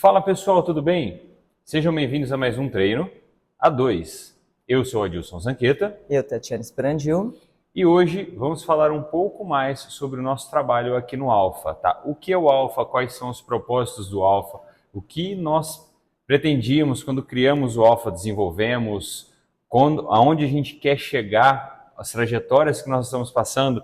Fala pessoal, tudo bem? Sejam bem-vindos a mais um treino A2. Eu sou Adilson Zanqueta. Eu, Tatiana Sprandil. E hoje vamos falar um pouco mais sobre o nosso trabalho aqui no Alpha, tá? O que é o Alpha, quais são os propósitos do Alpha, o que nós pretendíamos quando criamos o Alpha, desenvolvemos, aonde a gente quer chegar, as trajetórias que nós estamos passando,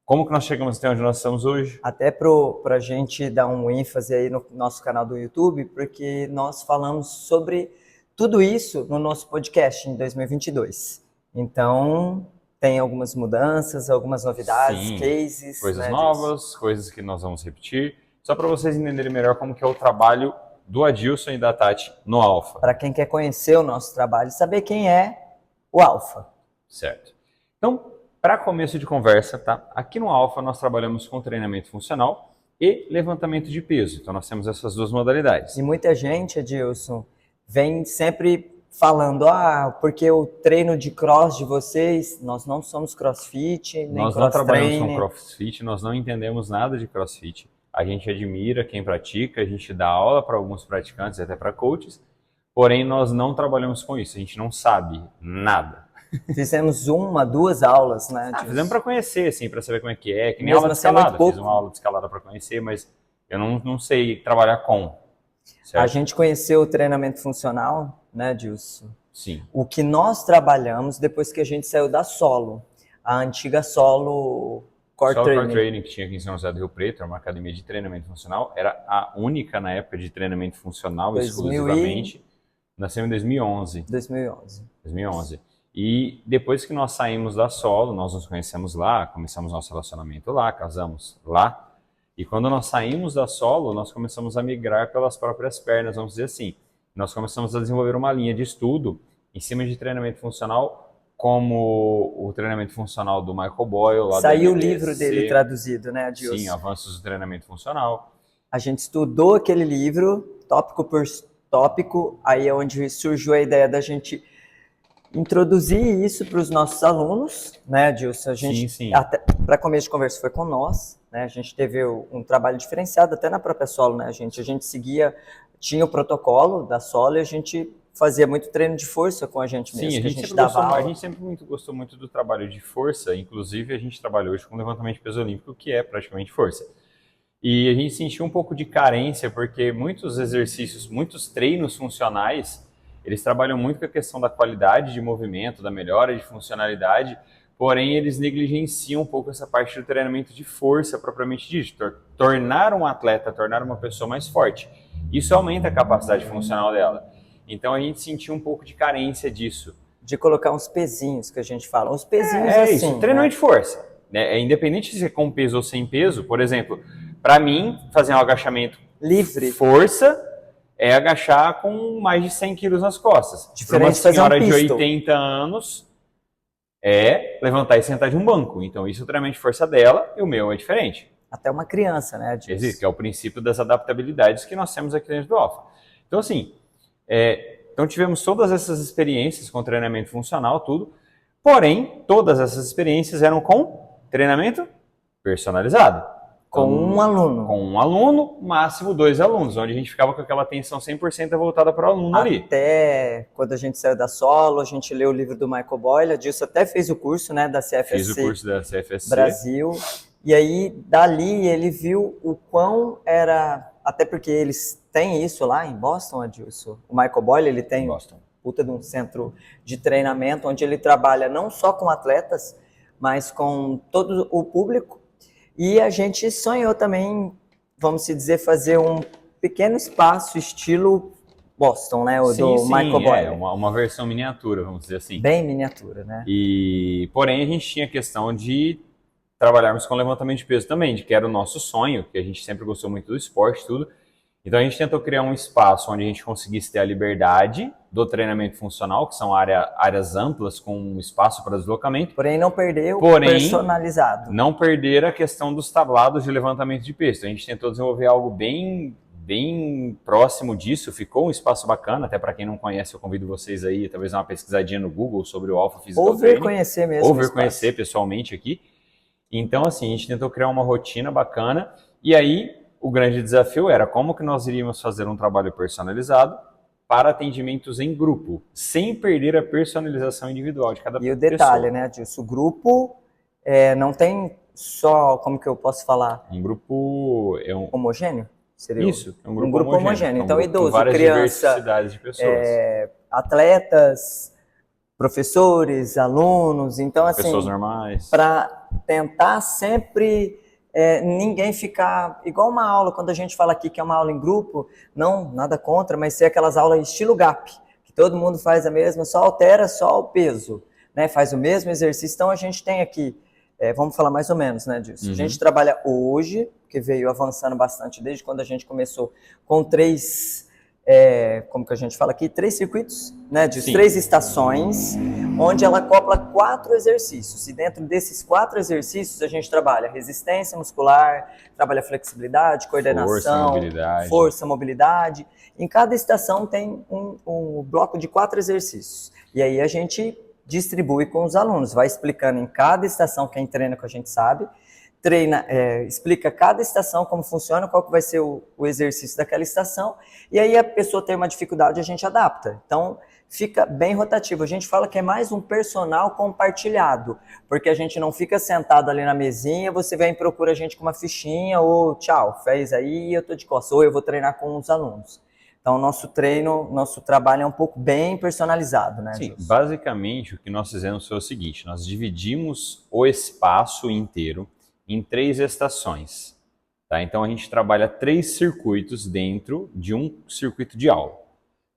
como que nós chegamos até onde nós estamos hoje. Até para a gente dar um ênfase aí no nosso canal do YouTube, porque nós falamos sobre tudo isso no nosso podcast em 2022. Então, tem algumas mudanças, algumas novidades, Sim, cases. coisas né, novas, disso. coisas que nós vamos repetir, só para vocês entenderem melhor como que é o trabalho do Adilson e da Tati no Alpha. Para quem quer conhecer o nosso trabalho e saber quem é o Alpha. Certo. Então, para começo de conversa, tá? Aqui no Alpha nós trabalhamos com treinamento funcional e levantamento de peso. Então nós temos essas duas modalidades. E muita gente, Adilson, vem sempre falando, porque o treino de cross de vocês, nós não somos crossfit, nem nós não trabalhamos cross-trainer. com crossfit, nós não entendemos nada de crossfit. A gente admira quem pratica, a gente dá aula para alguns praticantes, até para coaches, porém nós não trabalhamos com isso, a gente não sabe nada. Fizemos uma, duas aulas, né? Fizemos para conhecer, assim, para saber como é que nem Mesmo aula de assim, é muito escalada. pouco. Fiz uma aula de escalada para conhecer, mas eu não sei trabalhar com. Certo? A gente conheceu o treinamento funcional, né, Dilson? Sim. O que nós trabalhamos depois que a gente saiu da Solo, a antiga Solo Core Training. Que tinha aqui em São José do Rio Preto, era uma academia de treinamento funcional, era a única na época de treinamento funcional, exclusivamente. Nasceu em 2011. 2011. E depois que nós saímos da Solo, nós nos conhecemos lá, começamos nosso relacionamento lá, casamos lá. E quando nós saímos da Solo, nós começamos a migrar pelas próprias pernas, vamos dizer assim. Nós começamos a desenvolver uma linha de estudo em cima de treinamento funcional, como o treinamento funcional do Michael Boyle. Lá Saiu o livro dele traduzido, né, Adilson? Sim, Avanços do Treinamento Funcional. A gente estudou aquele livro, tópico por tópico, aí é onde surgiu a ideia da gente introduzir isso para os nossos alunos, né, Adilson? A gente, sim. Para começo de conversa, foi com nós, né? A gente teve um trabalho diferenciado até na própria Solo, né, gente? A gente tinha o protocolo da Solo e a gente fazia muito treino de força com a gente mesmo. Sim, a gente sempre gostou muito do trabalho de força, inclusive a gente trabalha hoje com levantamento de peso olímpico, que é praticamente força. E a gente sentiu um pouco de carência, porque muitos exercícios, muitos treinos funcionais, eles trabalham muito com a questão da qualidade de movimento, da melhora de funcionalidade, porém eles negligenciam um pouco essa parte do treinamento de força propriamente dito, tornar um atleta, tornar uma pessoa mais forte. Isso aumenta a capacidade funcional dela. Então a gente sentiu um pouco de carência disso. De colocar uns pezinhos que a gente fala, uns pezinhos assim. Isso, treinamento de força. Né? Independente de ser com peso ou sem peso, por exemplo, para mim, fazer um agachamento livre, força, é agachar com mais de 100 quilos nas costas. Diferente uma senhora de 80 anos é levantar e sentar de um banco. Então isso é o treinamento de força dela e o meu é diferente. Até uma criança, né? Existe, que é o princípio das adaptabilidades que nós temos aqui dentro do Alpha. Então assim, então tivemos todas essas experiências com treinamento funcional, tudo. Porém, todas essas experiências eram com treinamento personalizado. Com um aluno. Com um aluno, máximo 2 alunos, onde a gente ficava com aquela atenção 100% voltada para o aluno ali. Até quando a gente saiu da Solo, a gente leu o livro do Michael Boyle, a Dilson até fez o curso, né, da CFSC. Fiz o curso da CFSC. Brasil. E aí, dali, ele viu o quão era... Até porque eles têm isso lá em Boston, Adilson. O Michael Boyle, ele tem puta de um centro de treinamento, onde ele trabalha não só com atletas, mas com todo o público. E a gente sonhou também, vamos dizer, fazer um pequeno espaço estilo Boston, né? Do Michael Boyle. Uma versão miniatura, vamos dizer assim. Bem miniatura, né? Porém, a gente tinha a questão de trabalharmos com levantamento de peso também, que era o nosso sonho, que a gente sempre gostou muito do esporte, tudo. Então a gente tentou criar um espaço onde a gente conseguisse ter a liberdade do treinamento funcional, que são áreas amplas com um espaço para deslocamento. Porém não perder o personalizado. Não perder a questão dos tablados de levantamento de peso. Então, a gente tentou desenvolver algo bem próximo disso, ficou um espaço bacana, até para quem não conhece, eu convido vocês aí, talvez dar uma pesquisadinha no Google sobre o Alpha Physical Training. Ou vir conhecer mesmo. Ou vir conhecer pessoalmente aqui. Então assim, a gente tentou criar uma rotina bacana, e aí o grande desafio era como que nós iríamos fazer um trabalho personalizado para atendimentos em grupo, sem perder a personalização individual de cada pessoa. E o detalhe, né, Adilson, o grupo não tem só, como que eu posso falar? Um grupo homogêneo? Seria isso, é um grupo homogêneo. Então, grupo idoso, várias criança, diversidades de pessoas. Atletas, professores, alunos, então assim, pessoas normais. Para tentar sempre ninguém ficar igual uma aula, quando a gente fala aqui que é uma aula em grupo, não, nada contra, mas ser aquelas aulas estilo GAP, que todo mundo faz a mesma, só altera só o peso, né? Faz o mesmo exercício. Então a gente tem aqui, vamos falar mais ou menos, né, disso. A gente trabalha hoje, que veio avançando bastante desde quando a gente começou, com 3, como que a gente fala aqui, 3 circuitos, né, de 3 estações, onde ela acopla 4 exercícios. E dentro desses 4 exercícios a gente trabalha resistência muscular, trabalha flexibilidade, coordenação, força, mobilidade. Em cada estação tem um bloco de 4 exercícios. E aí a gente distribui com os alunos, vai explicando em cada estação, quem treina com a gente sabe, explica cada estação como funciona, qual que vai ser o exercício daquela estação, e aí a pessoa tem uma dificuldade, a gente adapta. Então, fica bem rotativo. A gente fala que é mais um personal compartilhado, porque a gente não fica sentado ali na mesinha, você vem e procura a gente com uma fichinha, ou tchau, fez aí, eu tô de costas, ou eu vou treinar com os alunos. Então, nosso trabalho é um pouco bem personalizado, né? Sim, basicamente o que nós fizemos foi o seguinte, nós dividimos o espaço inteiro em 3 estações, tá? Então a gente trabalha 3 circuitos dentro de um circuito de aula.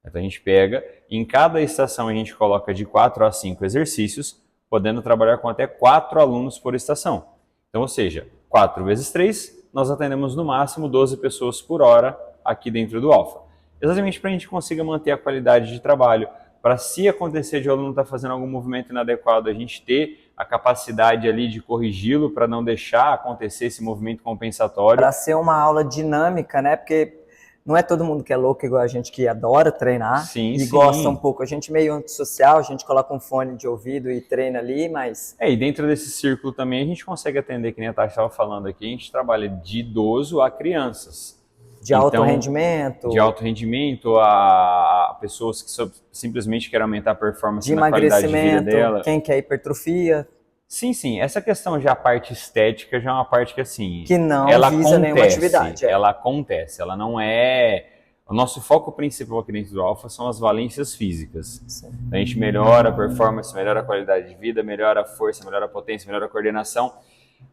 Então a gente pega, em cada estação a gente coloca de 4 a 5 exercícios, podendo trabalhar com até 4 alunos por estação. Então, ou seja, 4 vezes 3, nós atendemos no máximo 12 pessoas por hora aqui dentro do Alpha. Exatamente para a gente consiga manter a qualidade de trabalho, para se acontecer de o aluno estar fazendo algum movimento inadequado, a gente ter a capacidade ali de corrigi-lo para não deixar acontecer esse movimento compensatório. Para ser uma aula dinâmica, né? Porque não é todo mundo que é louco igual a gente que adora treinar e gosta um pouco. A gente meio antissocial, a gente coloca um fone de ouvido e treina ali, mas... E dentro desse círculo também a gente consegue atender, que nem a Tati estava falando aqui, a gente trabalha de idoso a crianças. De alto rendimento. De alto rendimento, a pessoas que simplesmente querem aumentar a performance na qualidade de vida dela. Quem quer hipertrofia. Sim. Essa questão já a parte estética já é uma parte que assim... Que não ela visa nenhuma atividade. Ela acontece, ela não é... O nosso foco principal aqui dentro do Alpha são as valências físicas. Então, a gente melhora a performance, melhora a qualidade de vida, melhora a força, melhora a potência, melhora a coordenação.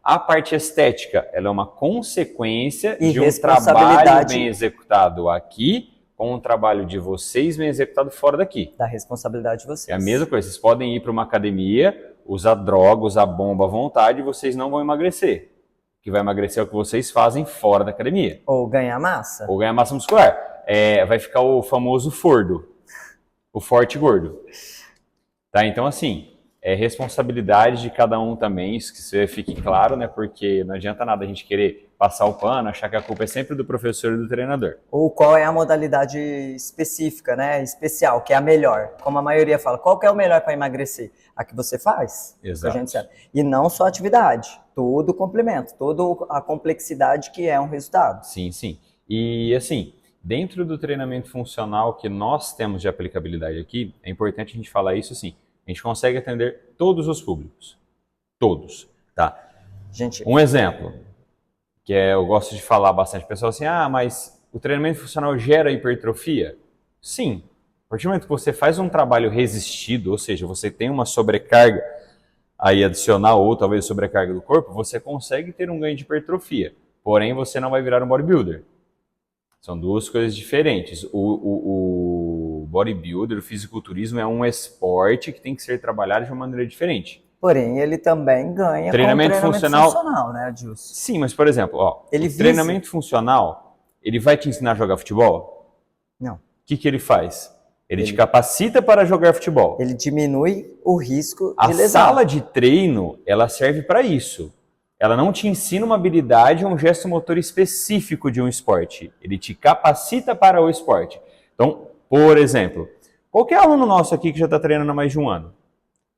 A parte estética, ela é uma consequência de um trabalho bem executado aqui, com um trabalho de vocês bem executado fora daqui. Da responsabilidade de vocês. É a mesma coisa, vocês podem ir para uma academia, usar droga, usar bomba à vontade, e vocês não vão emagrecer. O que vai emagrecer é o que vocês fazem fora da academia. Ou ganhar massa. Ou ganhar massa muscular. Vai ficar o famoso fordo, o forte gordo. Tá? Então, assim... É responsabilidade de cada um também, isso que isso fique claro, né? Porque não adianta nada a gente querer passar o pano, achar que a culpa é sempre do professor e do treinador. Ou qual é a modalidade específica, né? Especial, que é a melhor. Como a maioria fala, qual que é o melhor para emagrecer? A que você faz. Exato. A gente sabe. E não só a atividade, todo o complemento, toda a complexidade que é um resultado. Sim. E assim, dentro do treinamento funcional que nós temos de aplicabilidade aqui, é importante a gente falar isso assim, a gente consegue atender todos os públicos. Todos, tá? Um exemplo, que eu gosto de falar bastante, pessoal assim, mas o treinamento funcional gera hipertrofia? Sim. A partir do momento que você faz um trabalho resistido, ou seja, você tem uma sobrecarga aí adicional ou talvez sobrecarga do corpo, você consegue ter um ganho de hipertrofia. Porém, você não vai virar um bodybuilder. São duas coisas diferentes. O bodybuilder, o fisiculturismo é um esporte que tem que ser trabalhado de uma maneira diferente. Porém, ele também ganha treinamento funcional, né, Adilson? Sim, mas por exemplo, treinamento funcional, ele vai te ensinar a jogar futebol? Não. O que ele faz? Ele te capacita para jogar futebol. Ele diminui o risco de lesão. A sala de treino, ela serve para isso. Ela não te ensina uma habilidade ou um gesto motor específico de um esporte. Ele te capacita para o esporte. Então, por exemplo, qualquer aluno nosso aqui que já está treinando há mais de um ano,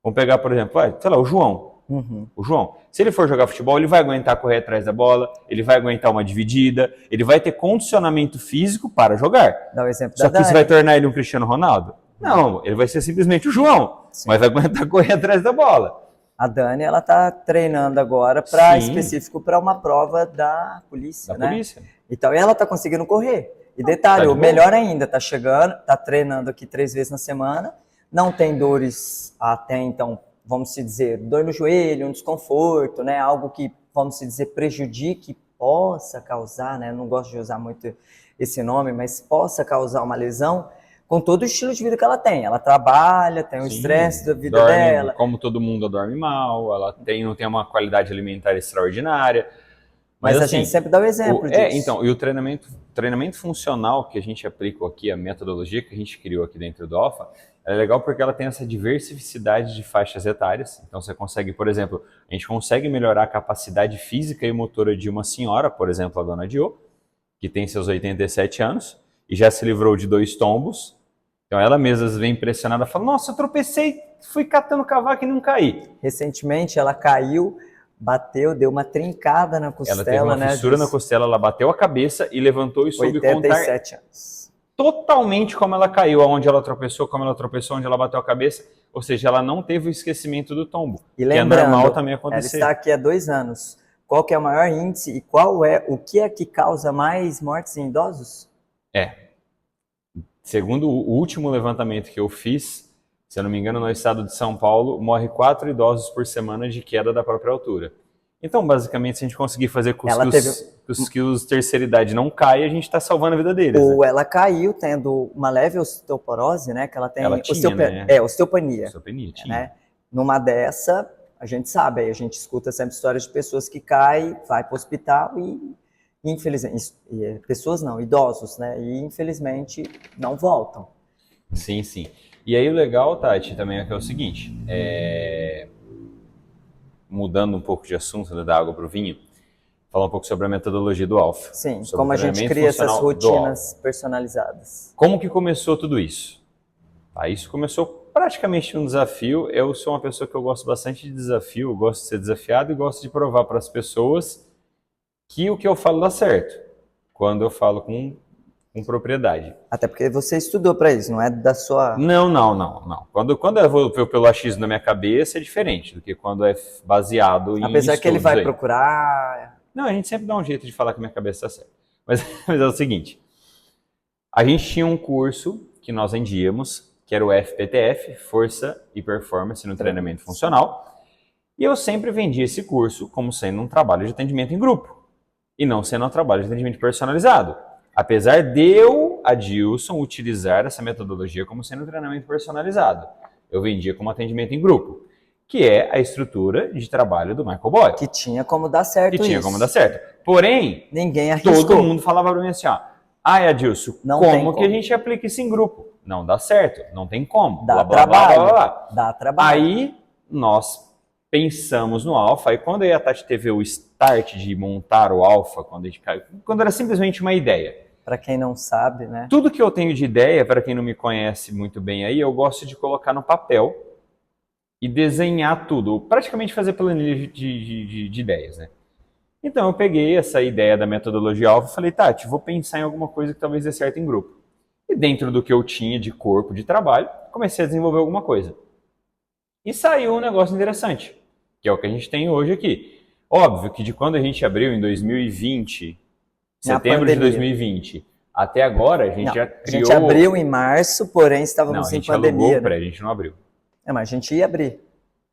vamos pegar, por exemplo, sei lá, o João. O João. Se ele for jogar futebol, ele vai aguentar correr atrás da bola, ele vai aguentar uma dividida, ele vai ter condicionamento físico para jogar. Dá o exemplo Só da que Dani. isso vai tornar ele um Cristiano Ronaldo? Não, ele vai ser simplesmente o João, mas vai aguentar correr atrás da bola. A Dani, ela tá treinando agora para específico para uma prova da polícia, né? Então, e ela tá conseguindo correr. E detalhe, o melhor ainda, tá chegando, tá treinando aqui 3 vezes na semana, não tem dores até então, vamos se dizer, dor no joelho, um desconforto, né? Algo que, vamos se dizer, prejudique, possa causar, né? Não gosto de usar muito esse nome, mas possa causar uma lesão, com todo o estilo de vida que ela tem. Ela trabalha, tem o estresse da vida dela. Como todo mundo, dorme mal, ela não tem uma qualidade alimentar extraordinária. Mas assim, a gente sempre dá o exemplo disso. Então, e o treinamento funcional que a gente aplicou aqui, a metodologia que a gente criou aqui dentro do Alpha, é legal porque ela tem essa diversidade de faixas etárias. Então você consegue, por exemplo, a gente consegue melhorar a capacidade física e motora de uma senhora, por exemplo, a dona Dio, que tem seus 87 anos e já se livrou de 2 tombos. Então ela mesma vem impressionada, fala, nossa, eu tropecei, fui catando cavaco e não caí. Recentemente ela caiu, bateu, deu uma trincada na costela. Ela teve uma fissura na costela, ela bateu a cabeça e levantou e soube contar 87 anos. Totalmente como ela caiu, aonde ela tropeçou, onde ela bateu a cabeça. Ou seja, ela não teve o esquecimento do tombo. E lembrando, que é normal também acontecer. Ela está aqui há 2 anos. Qual que é o maior índice e o que é que causa mais mortes em idosos? Segundo o último levantamento que eu fiz, se eu não me engano, no estado de São Paulo, morre 4 idosos por semana de queda da própria altura. Então, basicamente, se a gente conseguir fazer com que os terceira idade não caia, a gente está salvando a vida deles. Ou ela caiu tendo uma leve osteoporose, né? Que ela tem osteopenia. Osteopenia, né? Numa dessa, a gente sabe, a gente escuta sempre histórias de pessoas que caem, vai para o hospital e, infelizmente, pessoas não, idosos, né? E infelizmente não voltam. Sim, sim. E aí o legal, Tati, também é que é o seguinte, mudando um pouco de assunto, da água para o vinho, falar um pouco sobre a metodologia do Alpha. Sim, como a gente cria essas rotinas personalizadas. Como que começou tudo isso? Isso começou praticamente um desafio. Eu sou uma pessoa que eu gosto bastante de desafio, eu gosto de ser desafiado e gosto de provar para as pessoas que o que eu falo dá certo, quando eu falo com propriedade. Até porque você estudou para isso, não é da sua... Não. Quando eu vou pelo achismo da minha cabeça é diferente do que quando é baseado em Apesar que ele vai procurar... Não, a gente sempre dá um jeito de falar que a minha cabeça está certa. Mas é o seguinte, a gente tinha um curso que nós vendíamos, que era o FPTF, Força e Performance no Treinamento Funcional, e eu sempre vendia esse curso como sendo um trabalho de atendimento em grupo, e não sendo um trabalho de atendimento personalizado. Apesar de eu, Adilson, utilizar essa metodologia como sendo um treinamento personalizado. Eu vendia como atendimento em grupo, que é a estrutura de trabalho do Michael Boyle. Que tinha como dar certo Porém, ninguém arriscou. Todo mundo falava para mim assim, Adilson, como que a gente aplica isso em grupo? Não dá certo, não tem como. Dá trabalho. Aí, nós pensamos no Alpha, e quando a Tati teve o start de montar o Alpha, quando era simplesmente uma ideia. Para quem não sabe, né? Tudo que eu tenho de ideia, para quem não me conhece muito bem aí, eu gosto de colocar no papel e desenhar tudo, praticamente fazer planilha de ideias, né? Então eu peguei essa ideia da metodologia Alpha e falei, Tati, vou pensar em alguma coisa que talvez dê certo em grupo. E dentro do que eu tinha de corpo de trabalho, comecei a desenvolver alguma coisa. E saiu um negócio interessante, que é o que a gente tem hoje aqui. Óbvio que de quando a gente abriu em 2020, setembro de 2020, até agora a gente já criou... A gente abriu em março, porém estávamos em pandemia. A gente não abriu. Mas a gente ia abrir,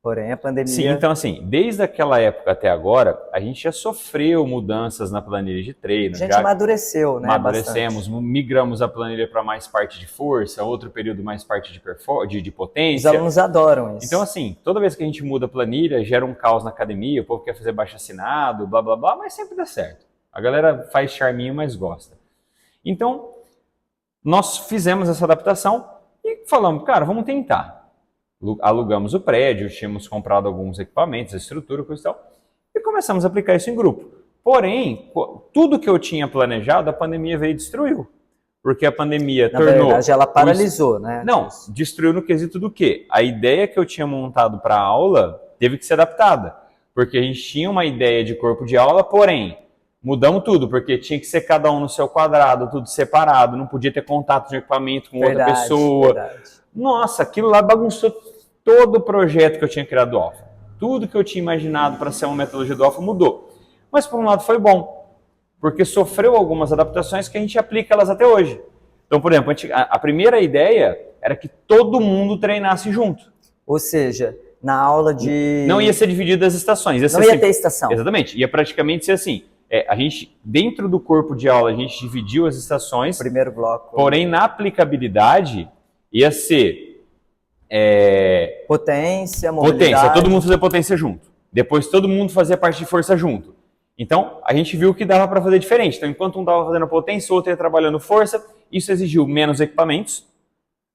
porém a pandemia... Sim, então assim, desde aquela época até agora, a gente já sofreu mudanças na planilha de treino. A gente amadureceu, né? Amadurecemos, migramos a planilha para mais parte de força, outro período mais parte de potência. Os alunos adoram isso. Então assim, toda vez que a gente muda a planilha, gera um caos na academia, o povo quer fazer baixo assinado, blá blá blá, mas sempre dá certo. A galera faz charminho, mas gosta. Então, nós fizemos essa adaptação e falamos, cara, vamos tentar. Alugamos o prédio, tínhamos comprado alguns equipamentos, a estrutura, coisa e tal, e começamos a aplicar isso em grupo. Porém, tudo que eu tinha planejado, a pandemia veio e destruiu. Porque a pandemia tornou... Na verdade, ela paralisou, né? Não, destruiu no quesito do quê? A ideia que eu tinha montado para a aula, teve que ser adaptada, porque a gente tinha uma ideia de corpo de aula, porém, mudamos tudo, porque tinha que ser cada um no seu quadrado, tudo separado, não podia ter contato de equipamento com outra pessoa. Verdade. Nossa, aquilo lá bagunçou todo o projeto que eu tinha criado do Alpha. Tudo que eu tinha imaginado para ser uma metodologia do Alpha mudou. Mas, por um lado, foi bom, porque sofreu algumas adaptações que a gente aplica elas até hoje. Então, por exemplo, a primeira ideia era que todo mundo treinasse junto. Ou seja, na aula de... Não ia ser dividido as estações. Não ia ter estação. Exatamente. Ia praticamente ser assim. A gente, dentro do corpo de aula, a gente dividiu as estações. Primeiro bloco. Porém, na aplicabilidade, ia ser... potência, mobilidade. Potência. Todo mundo fazia potência junto. Depois, todo mundo fazia parte de força junto. Então, a gente viu que dava para fazer diferente. Então, enquanto um estava fazendo potência, o outro ia trabalhando força. Isso exigiu menos equipamentos,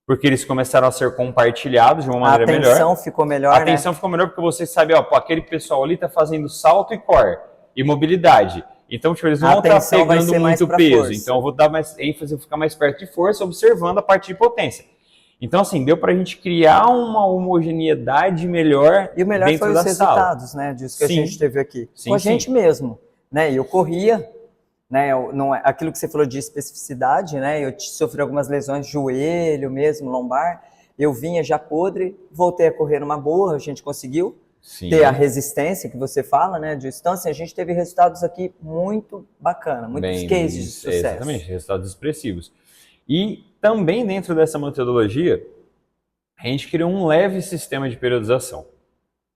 porque eles começaram a ser compartilhados de uma maneira melhor. A atenção ficou melhor, A atenção ficou melhor porque você sabe, ó, aquele pessoal ali está fazendo salto e core e mobilidade. Então, tipo, eles não vão estar pegando muito peso. Força. Então, eu vou dar mais ênfase, vou ficar mais perto de força, observando a parte de potência. Então, assim, deu para a gente criar uma homogeneidade melhor. E o melhor foi os resultados, né, disso que a gente teve aqui. Com a gente mesmo, né? Eu corria, né? Não, aquilo que você falou de especificidade, né? Eu sofri algumas lesões de joelho mesmo, lombar. Eu vinha já podre, voltei a correr numa boa, a gente conseguiu ter a resistência que você fala, né? Então, assim, a gente teve resultados aqui muito bacana, muitos cases de sucesso. Exatamente, resultados expressivos. E também dentro dessa metodologia, a gente criou um leve sistema de periodização.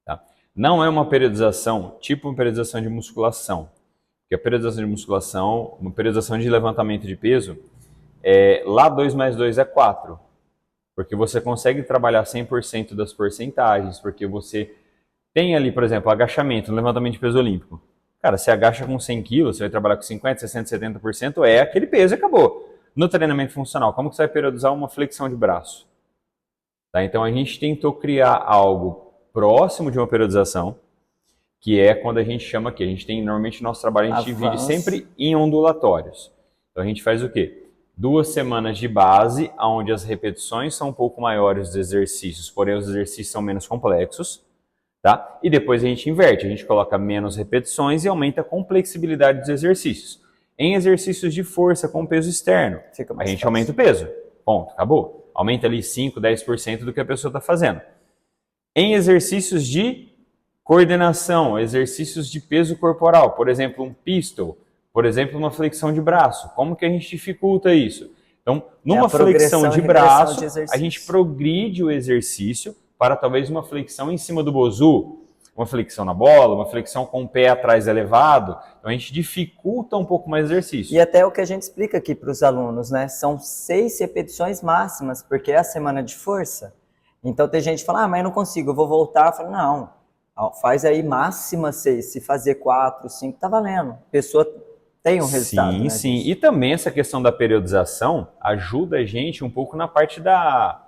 Tá? Não é uma periodização, tipo uma periodização de musculação. Porque a periodização de musculação, uma periodização de levantamento de peso, lá 2 mais 2 é 4. Porque você consegue trabalhar 100% das porcentagens, porque você tem ali, por exemplo, agachamento, levantamento de peso olímpico. Cara, você agacha com 100 quilos, você vai trabalhar com 50%, 60%, 70%, é aquele peso e acabou. No treinamento funcional, como que você vai periodizar uma flexão de braço? Tá? Então, a gente tentou criar algo próximo de uma periodização, que é quando a gente chama aqui. A gente tem, normalmente, nosso trabalho a gente divide sempre em ondulatórios. Então, a gente faz o quê? 2 semanas de base, onde as repetições são um pouco maiores dos exercícios, porém os exercícios são menos complexos. Tá? E depois a gente inverte, a gente coloca menos repetições e aumenta a complexibilidade dos exercícios. Em exercícios de força com peso externo, a gente aumenta o peso. Ponto, acabou. Aumenta ali 5%, 10% do que a pessoa está fazendo. Em exercícios de coordenação, exercícios de peso corporal, por exemplo, um pistol, por exemplo, uma flexão de braço. Como que a gente dificulta isso? Então, numa flexão de braço, a gente progride o exercício para talvez uma flexão em cima do bozu, uma flexão na bola, uma flexão com o pé atrás elevado. Então a gente dificulta um pouco mais o exercício. E até o que a gente explica aqui para os alunos, né? São 6 repetições máximas, porque é a semana de força. Então tem gente que fala, mas eu não consigo, eu vou voltar. Eu falo, não, faz aí máxima 6, se fazer 4, 5, tá valendo. A pessoa tem um resultado. Sim, né, sim. disso. E também essa questão da periodização ajuda a gente um pouco na parte da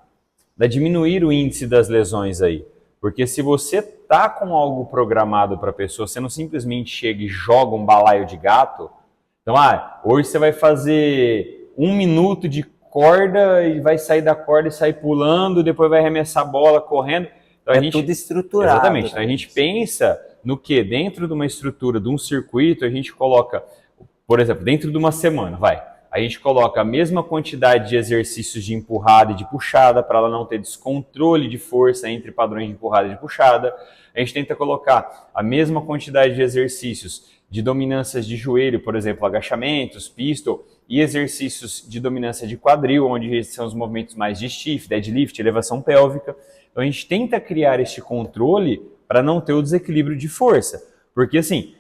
diminuir o índice das lesões aí. Porque se você tá com algo programado para a pessoa, você não simplesmente chega e joga um balaio de gato. Então, hoje você vai fazer 1 minuto de corda e vai sair da corda e sair pulando, depois vai arremessar a bola correndo. Então, tudo estruturado. Exatamente. Então, a gente pensa no que? Dentro de uma estrutura, de um circuito, a gente coloca, por exemplo, dentro de uma semana, a gente coloca a mesma quantidade de exercícios de empurrada e de puxada para ela não ter descontrole de força entre padrões de empurrada e de puxada. A gente tenta colocar a mesma quantidade de exercícios de dominâncias de joelho, por exemplo, agachamentos, pistol, e exercícios de dominância de quadril, onde são os movimentos mais de stiff, deadlift, elevação pélvica. Então a gente tenta criar este controle para não ter o desequilíbrio de força. Porque assim,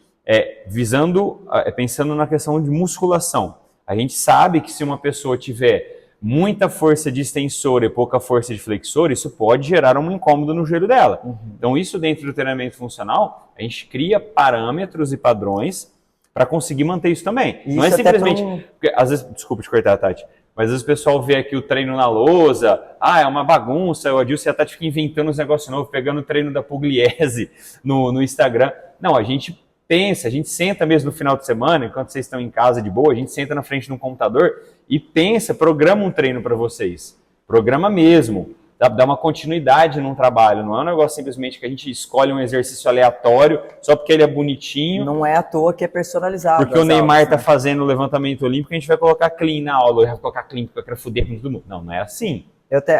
pensando na questão de musculação, a gente sabe que se uma pessoa tiver muita força de extensor e pouca força de flexor, isso pode gerar um incômodo no joelho dela. Então isso dentro do treinamento funcional, a gente cria parâmetros e padrões para conseguir manter isso também. Isso não é simplesmente... Porque, às vezes, desculpa te cortar, Tati, mas às vezes o pessoal vê aqui o treino na lousa, é uma bagunça, o Adilson e a Tati ficam inventando uns negócios novos, pegando o treino da Pugliese no Instagram. Não, a gente pensa, a gente senta mesmo no final de semana, enquanto vocês estão em casa de boa, a gente senta na frente de um computador e pensa, programa um treino para vocês. Programa mesmo. dá uma continuidade num trabalho. Não é um negócio simplesmente que a gente escolhe um exercício aleatório só porque ele é bonitinho. Não é à toa que é personalizado. Porque o Neymar tá fazendo o levantamento olímpico, a gente vai colocar clean na aula, vai colocar clean porque eu quero foder com todo mundo. Não, não é assim.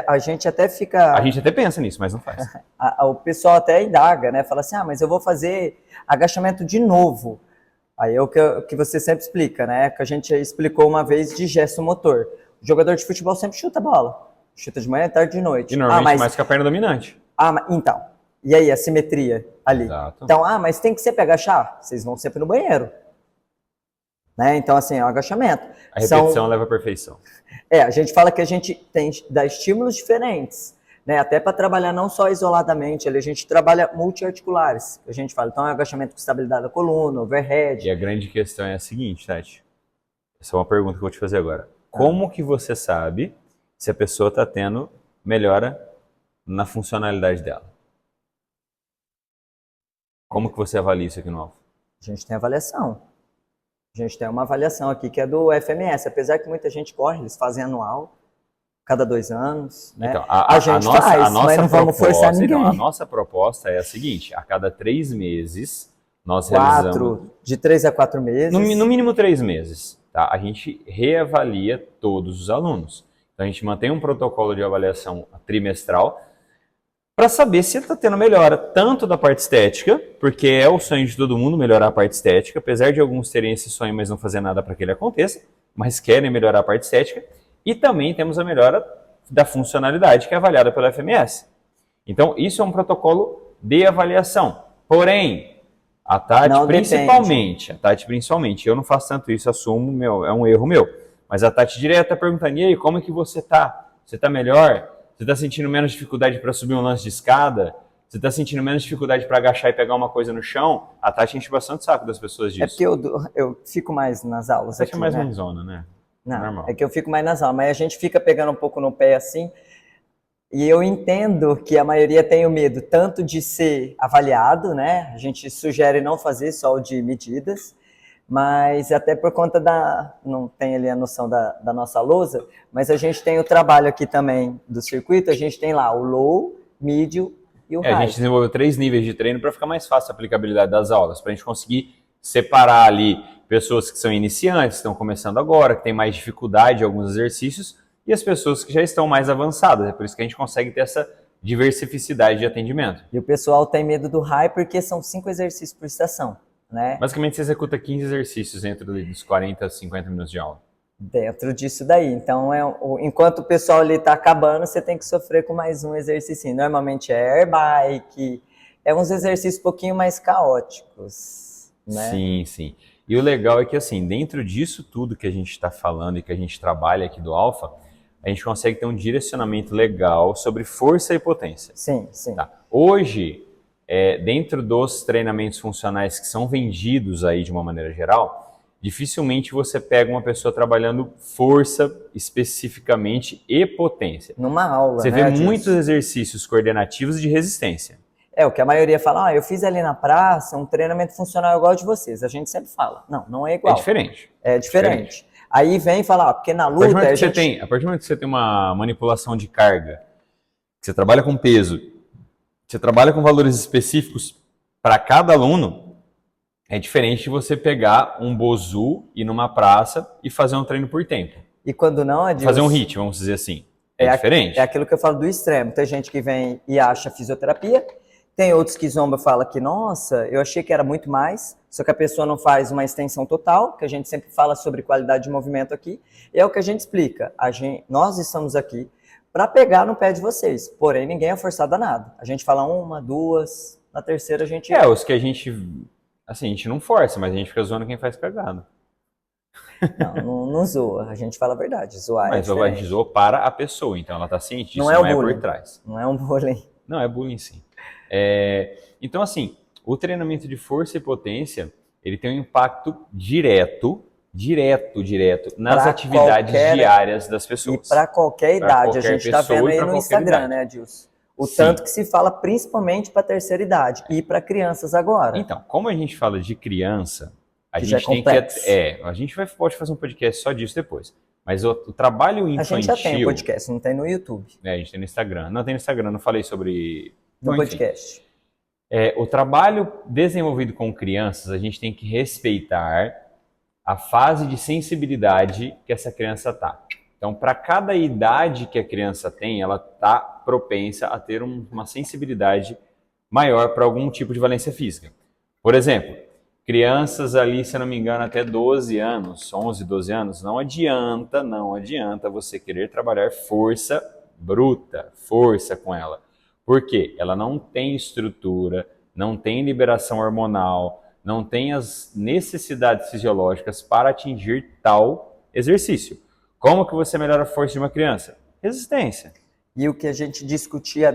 A gente até fica... A gente até pensa nisso, mas não faz. O pessoal até indaga, né? Fala assim, mas eu vou fazer agachamento de novo. Aí é o que você sempre explica, né? Que a gente explicou uma vez de gesto motor. O jogador de futebol sempre chuta a bola. Chuta de manhã, tarde e de noite. E normalmente mais com a perna dominante. Então. E aí, a simetria ali? Exato. Então, mas tem que sempre agachar? Vocês vão sempre no banheiro. Né? Então, assim, é um agachamento. A repetição leva à perfeição. A gente fala que a gente dá estímulos diferentes, né? Até para trabalhar não só isoladamente, a gente trabalha multiarticulares. A gente fala, então é agachamento com estabilidade da coluna, overhead. E a grande questão é a seguinte, Tati. Essa é uma pergunta que eu vou te fazer agora. Como que você sabe se a pessoa está tendo melhora na funcionalidade dela? Como que você avalia isso aqui no Alpha? A gente tem avaliação. A gente tem uma avaliação aqui que é do FMS. Apesar que muita gente corre, eles fazem anual, cada 2 anos. Né? Então, a gente faz, mas não vamos forçar ninguém. Então, a nossa proposta é a seguinte, a cada 3 meses, nós realizamos... De 3 a 4 meses. No mínimo 3 meses. Tá? A gente reavalia todos os alunos. Então, a gente mantém um protocolo de avaliação trimestral para saber se ele está tendo melhora tanto da parte estética, porque é o sonho de todo mundo melhorar a parte estética, apesar de alguns terem esse sonho, mas não fazer nada para que ele aconteça, mas querem melhorar a parte estética, e também temos a melhora da funcionalidade, que é avaliada pela FMS. Então, isso é um protocolo de avaliação. Porém, a Tati principalmente, eu não faço tanto isso, assumo, é um erro meu, mas a Tati direto está perguntando, e aí, como é que você está? Você está melhor? Você está sentindo menos dificuldade para subir um lance de escada? Você está sentindo menos dificuldade para agachar e pegar uma coisa no chão? A Tati enche bastante o saco das pessoas disso. É porque eu fico mais nas aulas aqui, é mais mãezona, né? Não, normal. É que eu fico mais nas aulas, mas a gente fica pegando um pouco no pé assim, e eu entendo que a maioria tem o medo tanto de ser avaliado, né? A gente sugere não fazer só o de medidas, mas até por conta não tem ali a noção da nossa lousa, mas a gente tem o trabalho aqui também do circuito, a gente tem lá o low, medium e o high. A gente desenvolveu 3 níveis de treino para ficar mais fácil a aplicabilidade das aulas, para a gente conseguir separar ali pessoas que são iniciantes, que estão começando agora, que têm mais dificuldade em alguns exercícios, e as pessoas que já estão mais avançadas. É por isso que a gente consegue ter essa diversificidade de atendimento. E o pessoal tem medo do high porque são 5 exercícios por estação. Né? Basicamente, você executa 15 exercícios entre os 40 a 50 minutos de aula. Dentro disso daí. Então, enquanto o pessoal ali está acabando, você tem que sofrer com mais um exercício. Normalmente é air bike, é uns exercícios um pouquinho mais caóticos. Né? Sim, sim. E o legal é que, assim, dentro disso tudo que a gente está falando e que a gente trabalha aqui do Alpha, a gente consegue ter um direcionamento legal sobre força e potência. Sim, sim. Tá. Hoje, dentro dos treinamentos funcionais que são vendidos aí de uma maneira geral, dificilmente você pega uma pessoa trabalhando força especificamente e potência. Numa aula, você vê muitos exercícios coordenativos de resistência. É, o que a maioria fala, eu fiz ali na praça um treinamento funcional igual de vocês. A gente sempre fala, não é igual. É diferente. É diferente. Aí vem e fala, porque na luta... A partir do momento que você tem uma manipulação de carga, que você trabalha com peso, você trabalha com valores específicos para cada aluno, é diferente de você pegar um bozu, ir numa praça e fazer um treino por tempo. E quando não, Adilson, fazer um HIIT, vamos dizer assim. É diferente. É aquilo que eu falo do extremo. Tem gente que vem e acha fisioterapia, tem outros que zomba e fala que, nossa, eu achei que era muito mais, só que a pessoa não faz uma extensão total, que a gente sempre fala sobre qualidade de movimento aqui, e é o que a gente explica. Nós estamos aqui para pegar no pé de vocês, porém ninguém é forçado a nada. A gente fala 1, 2, na terceira a gente... os que a gente, assim, a gente não força, mas a gente fica zoando quem faz cagada. Não zoa, a gente fala a verdade, zoar mas a gente zoa para a pessoa, então ela está ciente disso, não é por trás. Não é um bullying. Não, é bullying sim. Então, assim, o treinamento de força e potência, ele tem um impacto direto nas atividades diárias das pessoas. E para qualquer idade, a gente está vendo aí no Instagram, né, Adilson? Tanto que se fala principalmente para a terceira idade e para crianças agora. Então, como a gente fala de criança, a que gente tem que... a gente pode fazer um podcast só disso depois. Mas o trabalho A infantil... gente já tem um podcast, não tem no YouTube. A gente tem no Instagram. Não tem no Instagram, não falei sobre... No podcast. O trabalho desenvolvido com crianças, a gente tem que respeitar a fase de sensibilidade que essa criança está. Então, para cada idade que a criança tem, ela está propensa a ter uma sensibilidade maior para algum tipo de valência física. Por exemplo, crianças ali, se eu não me engano, até 12 anos, 11, 12 anos, não adianta você querer trabalhar força bruta, força com ela. Por quê? Ela não tem estrutura, não tem liberação hormonal, não tem as necessidades fisiológicas para atingir tal exercício. Como que você melhora a força de uma criança? Resistência. E o que a gente discutia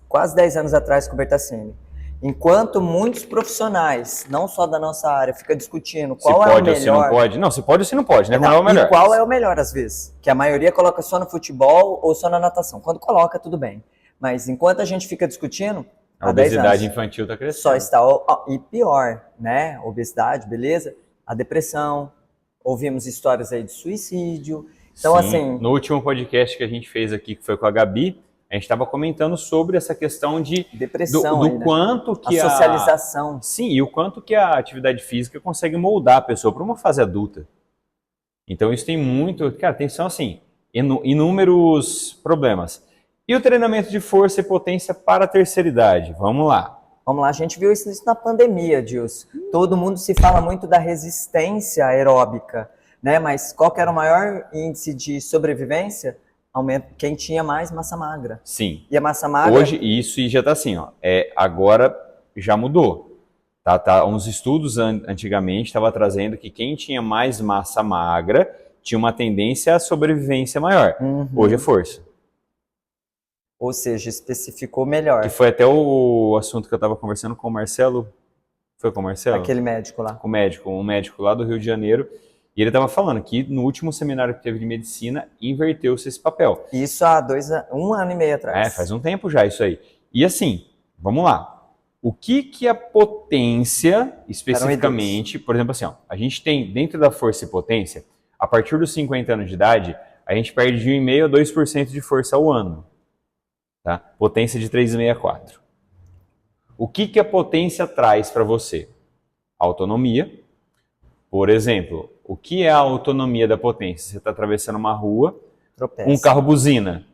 quase 10 anos atrás com o Bertassini. Enquanto muitos profissionais, não só da nossa área, ficam discutindo qual é o melhor... Se pode ou se não pode. Não, se pode ou se não pode, né? Qual é o melhor? E qual é o melhor, às vezes. Que a maioria coloca só no futebol ou só na natação. Quando coloca, tudo bem. Mas enquanto a gente fica discutindo... A obesidade infantil está crescendo. Só está... E pior, né? Obesidade, beleza? A depressão. Ouvimos histórias aí de suicídio. Então, sim, assim... No último podcast que a gente fez aqui, que foi com a Gabi, a gente estava comentando sobre essa questão de depressão, do quanto que a socialização. Sim, e o quanto que a atividade física consegue moldar a pessoa para uma fase adulta. Então isso tem muito, cara, são assim, inúmeros problemas. E o treinamento de força e potência para a terceira idade? Vamos lá. Vamos lá, a gente viu isso na pandemia, Gilson. Todo mundo se fala muito da resistência aeróbica, né? Mas qual que era o maior índice de sobrevivência? Quem tinha mais massa magra. Sim. E a massa magra... Hoje, isso já está assim, ó. Agora já mudou. Tá, uns estudos antigamente estavam trazendo que quem tinha mais massa magra tinha uma tendência à sobrevivência maior. Uhum. Hoje é força. Ou seja, especificou melhor. Que foi até o assunto que eu estava conversando com o Marcelo. Foi com o Marcelo? Aquele médico lá. Com um médico lá do Rio de Janeiro. E ele estava falando que no último seminário que teve de medicina, inverteu-se esse papel. Isso há 1 ano e meio atrás. Faz um tempo já isso aí. E assim, vamos lá. O que a potência, especificamente, por exemplo assim, ó, a gente tem dentro da força e potência, a partir dos 50 anos de idade, a gente perde de 1,5% a 2% de força ao ano. Tá? Potência de 3,5 a 4. O que a potência traz para você? Autonomia. Por exemplo, o que é a autonomia da potência? Você está atravessando uma rua, tropeça. Um carro buzina.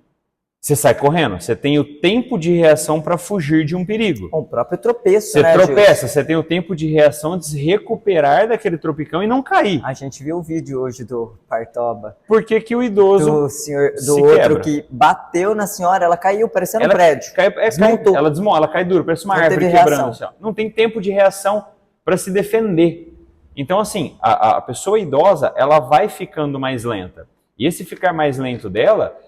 Você sai correndo. Você tem o tempo de reação para fugir de um perigo. O próprio tropeço, você né, tropeça, você tem o tempo de reação de se recuperar daquele tropicão e não cair. A gente viu o vídeo hoje do Partoba. Por que o idoso do outro quebra? Que bateu na senhora, ela caiu, parecendo um prédio. Ela desmonta, ela cai duro, parece uma árvore quebrando. Assim, não tem tempo de reação para se defender. Então, assim, a pessoa idosa, ela vai ficando mais lenta. E esse ficar mais lento dela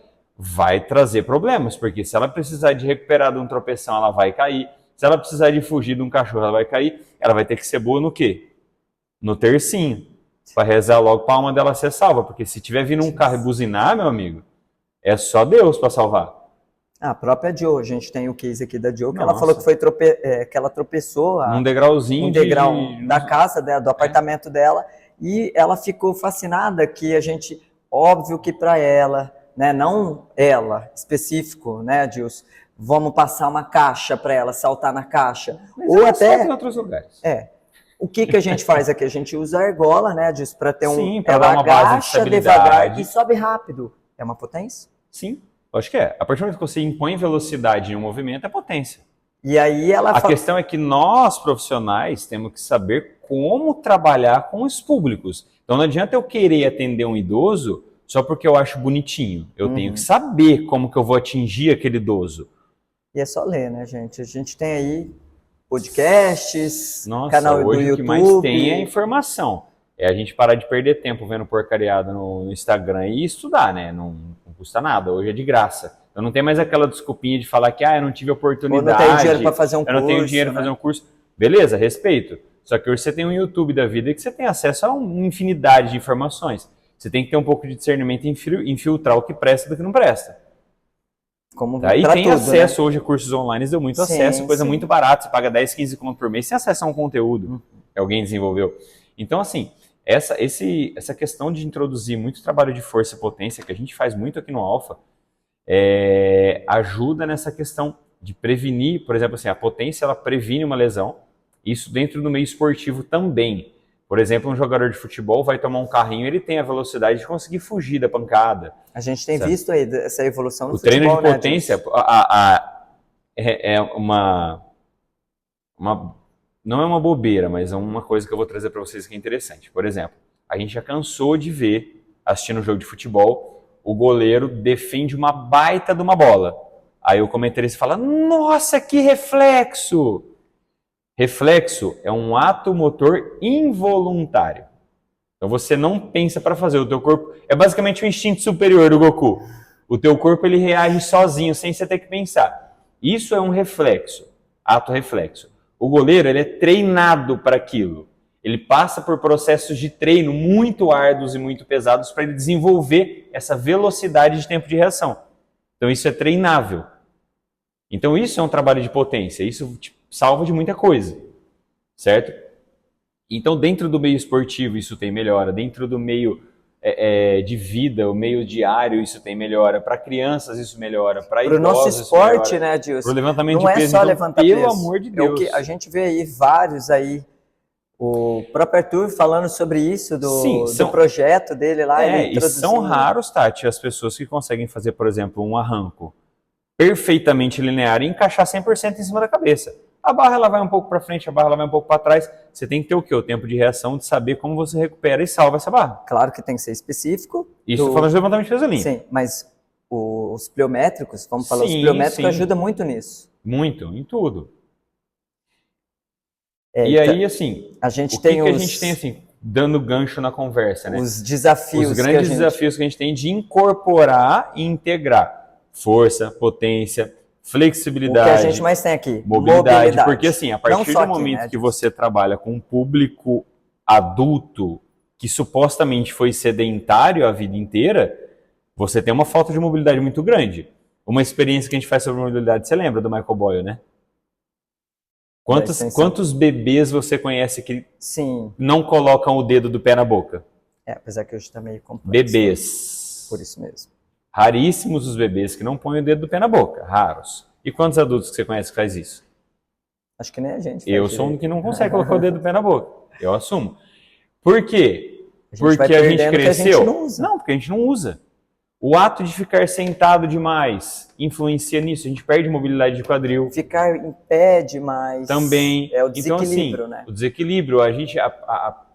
vai trazer problemas, porque se ela precisar de recuperar de um tropeção, ela vai cair. Se ela precisar de fugir de um cachorro, ela vai cair. Ela vai ter que ser boa no quê? No tercinho. Para rezar logo para a alma dela ser salva. Porque se tiver vindo um carro e buzinar, meu amigo, é só Deus para salvar. A própria Jo, a gente tem o case aqui da Jo, que ela falou que foi que ela tropeçou num degrauzinho degrau da casa dela, do apartamento dela, e ela ficou fascinada que a gente, óbvio que para ela, né, não ela, específico, né, Gilson, vamos passar uma caixa para ela, saltar na caixa. Mas ou até em outros lugares. O que a gente faz aqui? A gente usa a argola, né, Gilson, para ter para dar uma base de devagar e sobe rápido. É uma potência? Sim. Acho que é. A partir do momento que você impõe velocidade em um movimento, é potência. E aí a questão é que nós, profissionais, temos que saber como trabalhar com os públicos. Então não adianta eu querer atender um idoso só porque eu acho bonitinho. Eu tenho que saber como que eu vou atingir aquele idoso. E é só ler, né, gente? A gente tem aí podcasts, canal do YouTube. O que mais tem é informação. É a gente parar de perder tempo vendo porcariada no Instagram e estudar, né? Não custa nada, hoje é de graça. Eu não tenho mais aquela desculpinha de falar que eu não tive oportunidade. Ou não tenho dinheiro para fazer um curso. Eu não tenho dinheiro para fazer um curso. Beleza, respeito. Só que hoje você tem um YouTube da vida que você tem acesso a uma infinidade de informações. Você tem que ter um pouco de discernimento em filtrar o que presta do que não presta. E tem tudo, acesso, né? Hoje a cursos online, deu muito acesso, coisa muito barata. Você paga 10, 15 conto por mês sem acesso a um conteúdo que alguém desenvolveu. Então, assim, essa questão de introduzir muito trabalho de força e potência, que a gente faz muito aqui no Alpha, ajuda nessa questão de prevenir, por exemplo, assim, a potência ela previne uma lesão, isso dentro do meio esportivo também. Por exemplo, um jogador de futebol vai tomar um carrinho, ele tem a velocidade de conseguir fugir da pancada. A gente tem visto aí essa evolução no futebol. O treino de potência não é uma bobeira, mas é uma coisa que eu vou trazer para vocês que é interessante. Por exemplo, a gente já cansou de ver, assistindo um jogo de futebol, o goleiro defende uma baita de uma bola. Aí o comentarista fala, nossa, que reflexo! Reflexo é um ato motor involuntário. Então você não pensa para fazer, o teu corpo... É basicamente o instinto superior do Goku. O teu corpo ele reage sozinho, sem você ter que pensar. Isso é um reflexo, ato reflexo. O goleiro ele é treinado para aquilo. Ele passa por processos de treino muito árduos e muito pesados para ele desenvolver essa velocidade de tempo de reação. Então isso é treinável. Então isso é um trabalho de potência, isso te salva de muita coisa, certo? Então dentro do meio esportivo isso tem melhora, dentro do meio de vida, o meio diário isso tem melhora, para crianças isso melhora, para idosos isso melhora. Para o nosso esporte, né, Adilson? Para o levantamento de peso. Não é só levantar peso. Pelo amor de Deus. É o que a gente vê aí vários aí, o próprio Arthur falando sobre isso, do projeto dele lá. E são raros, Tati, as pessoas que conseguem fazer, por exemplo, um arranco perfeitamente linear e encaixar 100% em cima da cabeça. A barra ela vai um pouco para frente, a barra ela vai um pouco para trás. Você tem que ter o quê? O tempo de reação de saber como você recupera e salva essa barra. Claro que tem que ser específico. Isso falando de levantamento de peso olímpico. Sim, mas os pliométricos, vamos falar, os pliométricos ajudam muito nisso. Muito, em tudo. E aí, assim, a gente o que a gente tem, assim, dando gancho na conversa, né? Os desafios. Os grandes desafios que a gente tem de incorporar e integrar força, potência, flexibilidade. O que a gente mais tem aqui, mobilidade. Porque assim, a partir do momento que você trabalha com um público adulto que supostamente foi sedentário a vida inteira, você tem uma falta de mobilidade muito grande. Uma experiência que a gente faz sobre mobilidade, você lembra do Michael Boyle, né? Quantos bebês você conhece que não colocam o dedo do pé na boca? Apesar que hoje está meio complexo. Bebês. Por isso mesmo. Raríssimos os bebês que não põem o dedo do pé na boca, raros. E quantos adultos que você conhece que faz isso? Acho que nem a gente. Eu sou um que não consegue colocar o dedo do pé na boca. Eu assumo. Por quê? Porque a gente cresceu? A gente não usa. Não, porque a gente não usa. O ato de ficar sentado demais influencia nisso. A gente perde mobilidade de quadril. Ficar em pé demais. Também. É o desequilíbrio, então, assim, o desequilíbrio,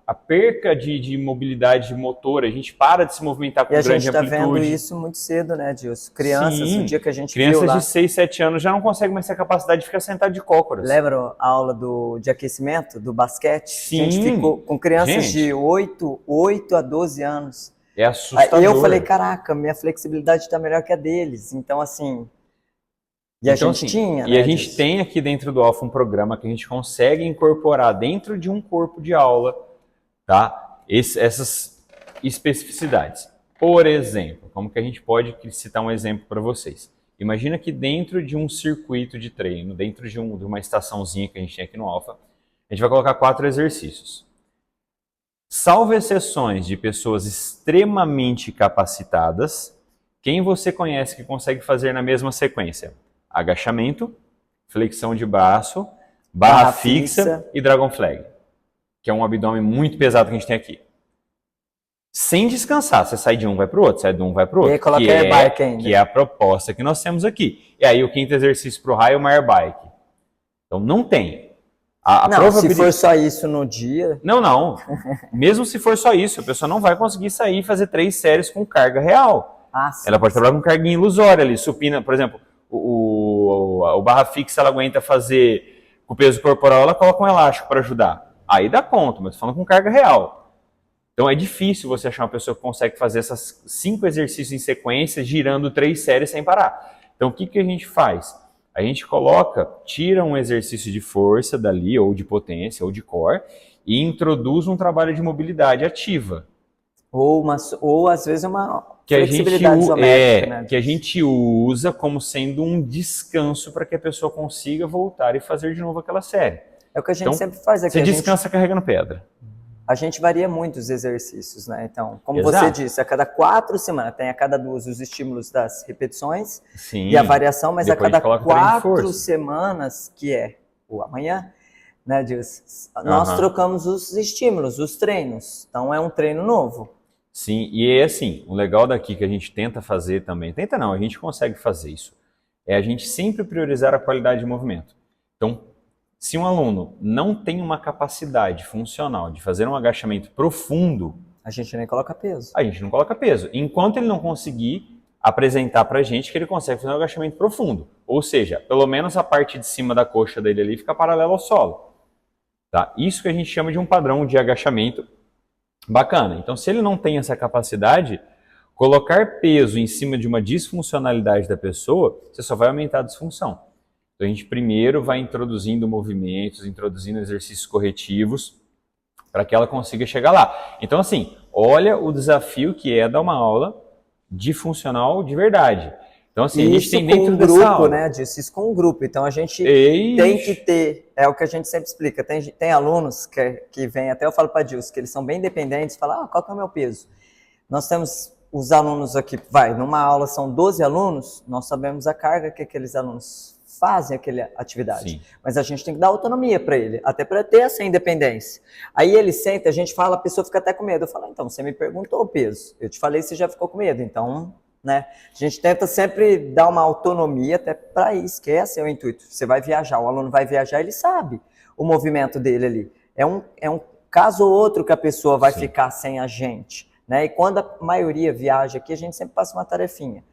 a perca de mobilidade motora, a gente para de se movimentar com grande amplitude. E a gente está vendo isso muito cedo, né, Dilson? Crianças, no dia que a gente crianças viu lá, de 6, 7 anos já não conseguem mais ter a capacidade de ficar sentado de cócoras. Lembra a aula de aquecimento, do basquete? Sim. A gente ficou com crianças de 8 a 12 anos. É assustador. Aí eu falei, caraca, minha flexibilidade está melhor que a deles. Então, assim... E a gente tinha, né? E a gente tem aqui dentro do Alpha um programa que a gente consegue incorporar dentro de um corpo de aula, tá? Essas especificidades. Por exemplo, como que a gente pode citar um exemplo para vocês? Imagina que dentro de um circuito de treino, dentro de uma estaçãozinha que a gente tem aqui no Alpha, a gente vai colocar 4 exercícios. Salvo exceções de pessoas extremamente capacitadas, quem você conhece que consegue fazer na mesma sequência? Agachamento, flexão de braço, barra fixa e dragon flag, que é um abdômen muito pesado que a gente tem aqui. Sem descansar, você sai de um, vai para o outro, sai de um, vai para o outro. E aí coloca air bike ainda. Que é a proposta que nós temos aqui. E aí o quinto exercício para o raio é uma air bike. Então não tem. Se for só isso no dia... Não. Mesmo se for só isso, a pessoa não vai conseguir sair e fazer 3 séries com carga real. Ela pode trabalhar com carguinha ilusória ali, supina, por exemplo, o barra fixa ela aguenta fazer com o peso corporal, ela coloca um elástico para ajudar. Aí dá conta, mas tô falando com carga real. Então é difícil você achar uma pessoa que consegue fazer essas 5 exercícios em sequência, girando 3 séries sem parar. Então o que a gente faz? A gente tira um exercício de força dali, ou de potência, ou de core, e introduz um trabalho de mobilidade ativa. Ou às vezes uma flexibilidade isométrica, né? Que a gente usa como sendo um descanso para que a pessoa consiga voltar e fazer de novo aquela série. É o que a gente sempre faz aqui. Você descansa carregando pedra. a gente varia muito os exercícios, né? Então, como Exato. você disse, a cada 4 semanas, tem a cada 2 os estímulos das repetições Sim. e a variação, mas a Depois cada coloca o treino de 4 força. semanas, que é o amanhã, né, Deus, nós trocamos os estímulos, os treinos. Então, é um treino novo. Sim, e é assim, o legal daqui que a gente tenta fazer também, tenta não, a gente consegue fazer isso, é a gente sempre priorizar a qualidade de movimento. Então, se um aluno não tem uma capacidade funcional de fazer um agachamento profundo, a gente nem coloca peso. A gente não coloca peso. Enquanto ele não conseguir apresentar pra gente que ele consegue fazer um agachamento profundo. Ou seja, pelo menos a parte de cima da coxa dele ali fica paralela ao solo. Tá? Isso que a gente chama de um padrão de agachamento bacana. Então, se ele não tem essa capacidade, colocar peso em cima de uma disfuncionalidade da pessoa, você só vai aumentar a disfunção. Então, a gente primeiro vai introduzindo movimentos, introduzindo exercícios corretivos, para que ela consiga chegar lá. Então, assim, olha o desafio que é dar uma aula de funcional de verdade. Então, assim, a gente tem dentro dessa grupo, aula, né, disso, isso com um grupo. Então, a gente tem que ter, é o que a gente sempre explica, tem alunos que vêm, até eu falo para Dilson, que eles são bem dependentes, falam, qual que é o meu peso? Nós temos os alunos aqui, numa aula são 12 alunos, nós sabemos a carga que aqueles alunos fazem aquela atividade. Sim. Mas a gente tem que dar autonomia para ele, até para ter essa independência. Aí ele senta, a gente fala, a pessoa fica até com medo. Eu falo, então, você me perguntou o peso, eu te falei, você já ficou com medo, então, né? A gente tenta sempre dar uma autonomia até para isso, que esse é o intuito. Você vai viajar, o aluno vai viajar, ele sabe o movimento dele ali. É um caso ou outro que a pessoa vai ficar sem a gente, né? E quando a maioria viaja aqui, a gente sempre passa uma tarefinha,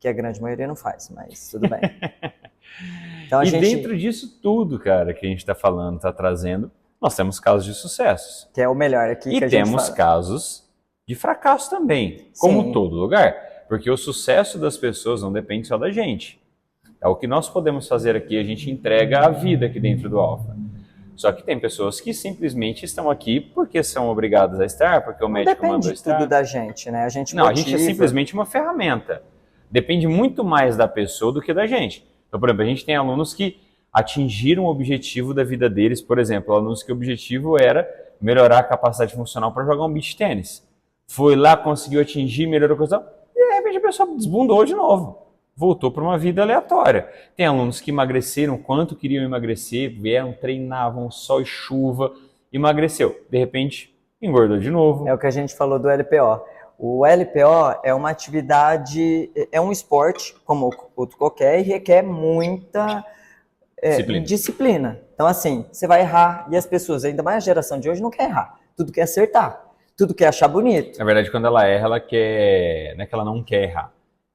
que a grande maioria não faz, mas tudo bem. Então, e dentro disso tudo, cara, que a gente está falando, está trazendo, nós temos casos de sucessos. Que é o melhor aqui que a gente fala. E temos casos de fracasso também, como todo lugar. Porque o sucesso das pessoas não depende só da gente. É o que nós podemos fazer aqui, a gente entrega a vida aqui dentro do Alpha. Só que tem pessoas que simplesmente estão aqui porque são obrigadas a estar, porque o médico mandou estar. Depende tudo da gente, né? A gente não, a gente é simplesmente uma ferramenta. Depende muito mais da pessoa do que da gente. Então, por exemplo, a gente tem alunos que atingiram o objetivo da vida deles, por exemplo, alunos que o objetivo era melhorar a capacidade funcional para jogar um beach tênis. Foi lá, conseguiu atingir, melhorou a coisa, e de repente a pessoa desbundou de novo. Voltou para uma vida aleatória. Tem alunos que emagreceram quanto queriam emagrecer, vieram, treinavam, sol e chuva, emagreceu. De repente, engordou de novo. É o que a gente falou do LPO. O LPO é uma atividade, é um esporte, como outro qualquer, e requer muita disciplina. Então, assim, você vai errar, e as pessoas, ainda mais a geração de hoje, não quer errar. Tudo quer acertar, tudo quer achar bonito. Na verdade, quando ela erra, ela quer... Não é que ela não quer errar,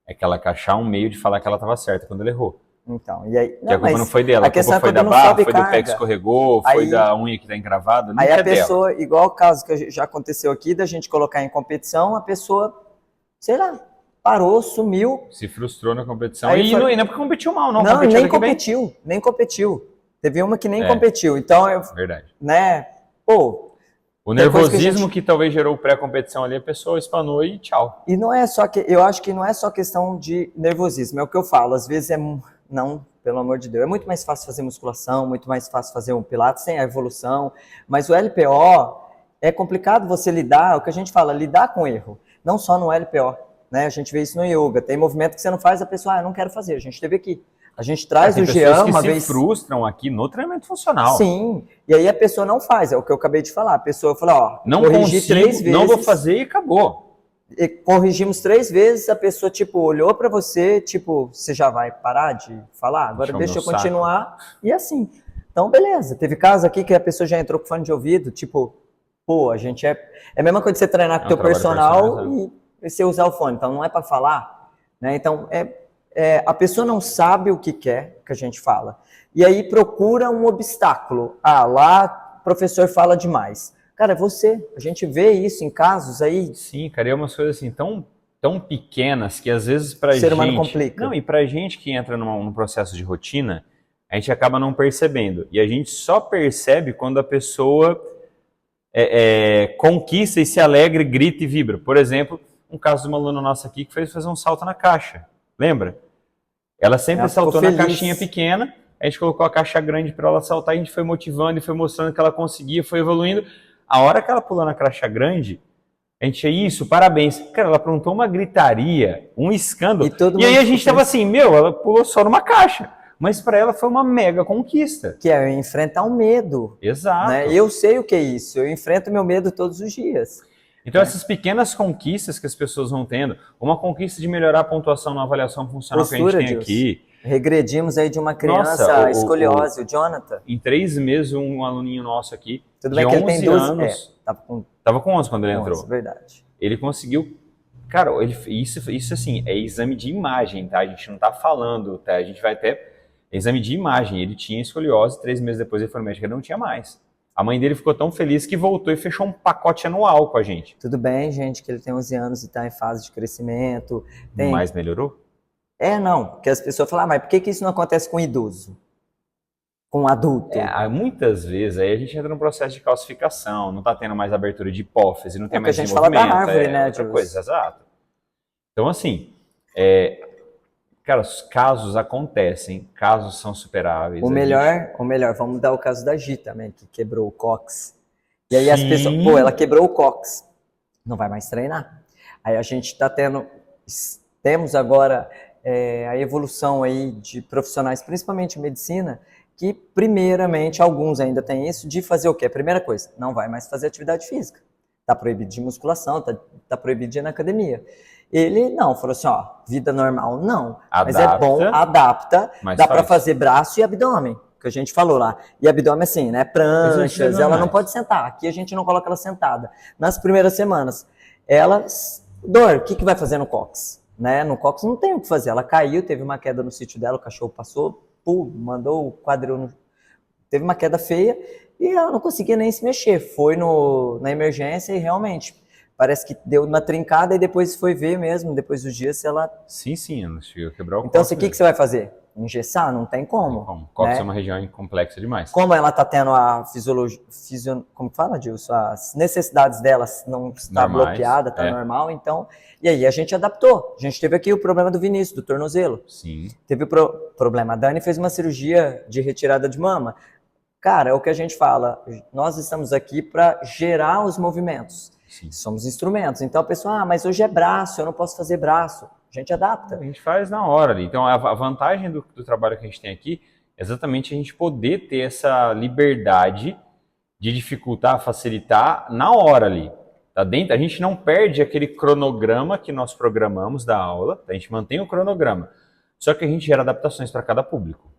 é que ela quer achar um meio de falar que ela estava certa quando ela errou. Então, e aí... Não, a culpa não foi dela, a culpa foi da barra, foi do pé que escorregou, foi da unha que está encravada, não aí é a pessoa, dela. igual o caso que já aconteceu aqui, da gente colocar em competição, a pessoa, sei lá, parou, sumiu. Se frustrou na competição. Aí E não é porque competiu mal, não. Não, nem competiu. Teve uma que nem competiu. Então, verdade. Né, pô... O nervosismo que talvez gerou pré-competição ali, a pessoa espanou e tchau. E não é só que... Eu acho que não é só questão de nervosismo, é o que eu falo. Às vezes não, pelo amor de Deus. É muito mais fácil fazer musculação, muito mais fácil fazer um pilates sem a evolução. Mas o LPO é complicado você lidar, é o que a gente fala, lidar com erro. Não só no LPO, né? A gente vê isso no yoga. Tem movimento que você não faz, a pessoa, eu não quero fazer. A gente teve aqui. A gente traz o Jean uma vez... se frustram aqui no treinamento funcional. Sim, e aí a pessoa não faz, é o que eu acabei de falar. A pessoa fala, não corrigi 3 vezes, não vou fazer e acabou. E corrigimos 3 vezes, a pessoa, tipo, olhou pra você, tipo, você já vai parar de falar? Agora deixa eu continuar. E assim, então beleza. Teve casos aqui que a pessoa já entrou com fone de ouvido, tipo, pô, a gente é a mesma coisa de você treinar com o teu personal e você usar o fone, então não é pra falar, né? Então, a pessoa não sabe o que quer, que a gente fala. E aí procura um obstáculo. Lá o professor fala demais. Cara, é você. A gente vê isso em casos aí. Sim, cara, é umas coisas assim tão pequenas que às vezes pra gente... O ser humano complica. Não, e pra gente que entra num processo de rotina, a gente acaba não percebendo. E a gente só percebe quando a pessoa conquista e se alegra, grita e vibra. Por exemplo, um caso de uma aluna nossa aqui que fez fazer um salto na caixa. Lembra? Ela sempre saltou na caixinha pequena, a gente colocou a caixa grande para ela saltar, a gente foi motivando e foi mostrando que ela conseguia, foi evoluindo. A hora que ela pulou na caixa grande, a gente, isso, parabéns. Cara, ela aprontou uma gritaria, um escândalo. E aí a gente tava assim, ela pulou só numa caixa. Mas para ela foi uma mega conquista. Que é enfrentar o medo. Exato. Né? Eu sei o que é isso, eu enfrento meu medo todos os dias. Então, essas pequenas conquistas que as pessoas vão tendo, uma conquista de melhorar a pontuação na avaliação funcional que a gente tem aqui. Regredimos aí de uma criança escoliose, o Jonathan. Em 3 meses, um aluninho nosso aqui, tudo bem que ele tem 12 anos, tava com 11 quando ele entrou. Verdade. Ele conseguiu, cara, isso assim, é exame de imagem, tá? A gente não tá falando, tá? A gente vai até exame de imagem. Ele tinha escoliose, 3 meses depois ele foi no médico, ele não tinha mais. A mãe dele ficou tão feliz que voltou e fechou um pacote anual com a gente. Tudo bem, gente, que ele tem 11 anos e está em fase de crescimento. Mas melhorou? Não. Porque as pessoas falam, mas por que isso não acontece com idoso? Com adulto? Muitas vezes aí a gente entra num processo de calcificação, não está tendo mais abertura de hipófise, não tem mais desenvolvimento. A gente fala da árvore, né, outra coisa, exato. Então, assim, cara, os casos acontecem, casos são superáveis. O melhor, vamos dar o caso da Gi também, que quebrou o cóccix. E aí as pessoas, ela quebrou o cóccix, não vai mais treinar. Aí a gente está temos agora a evolução aí de profissionais, principalmente em medicina, que primeiramente, alguns ainda têm isso, de fazer o quê? A primeira coisa, não vai mais fazer atividade física. Está proibido de musculação, tá proibido de ir na academia. Ele não, falou assim, vida normal não, mas é bom, adapta, dá para fazer braço e abdômen, que a gente falou lá. E abdômen assim, né, pranchas, ela não pode sentar, aqui a gente não coloca ela sentada. Nas primeiras semanas, dor, o que vai fazer no cóccix? Né? No cóccix não tem o que fazer, ela caiu, teve uma queda no sítio dela, o cachorro passou, mandou o quadril, teve uma queda feia e ela não conseguia nem se mexer, foi na emergência e realmente... Parece que deu uma trincada e depois foi ver mesmo, depois dos dias, se ela... Sim, ela chegou a quebrar o Então, o que você vai fazer? Engessar? Não tem como. Não tem como. Cóccix é uma região complexa demais. Como ela está tendo a fisiologia... Como fala, Dilson? As necessidades dela não está bloqueada, está normal, então... E aí, a gente adaptou. A gente teve aqui o problema do Vinícius, do tornozelo. Sim. Teve o problema. A Dani fez uma cirurgia de retirada de mama. Cara, é o que a gente fala. Nós estamos aqui para gerar os movimentos. Sim. Somos instrumentos. Então a pessoa, mas hoje é braço, eu não posso fazer braço. A gente adapta. A gente faz na hora ali. Então a vantagem do trabalho que a gente tem aqui é exatamente a gente poder ter essa liberdade de dificultar, facilitar na hora ali. Tá dentro, a gente não perde aquele cronograma que nós programamos da aula, a gente mantém o cronograma. Só que a gente gera adaptações para cada público.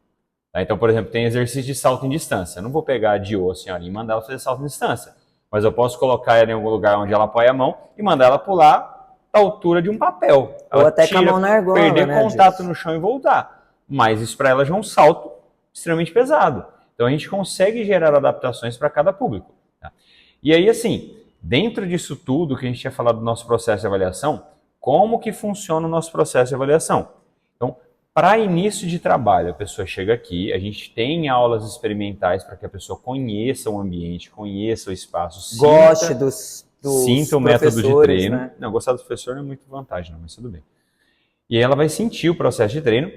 Tá? Então, por exemplo, tem exercício de salto em distância. Eu não vou pegar a Dio, a senhora, e mandar ela fazer salto em distância. Mas eu posso colocar ela em algum lugar onde ela apoia a mão e mandar ela pular da altura de um papel. Ou até com a mão na argola, perder contato no chão e voltar. Mas isso para ela já é um salto extremamente pesado. Então a gente consegue gerar adaptações para cada público. Tá? E aí, assim, dentro disso tudo que a gente tinha falado do nosso processo de avaliação, como que funciona o nosso processo de avaliação? Então, para início de trabalho, a pessoa chega aqui, a gente tem aulas experimentais para que a pessoa conheça o ambiente, conheça o espaço, goste sinta o método de treino. Né? Não, gostar do professor não é muito vantagem, não, mas tudo bem. E aí ela vai sentir o processo de treino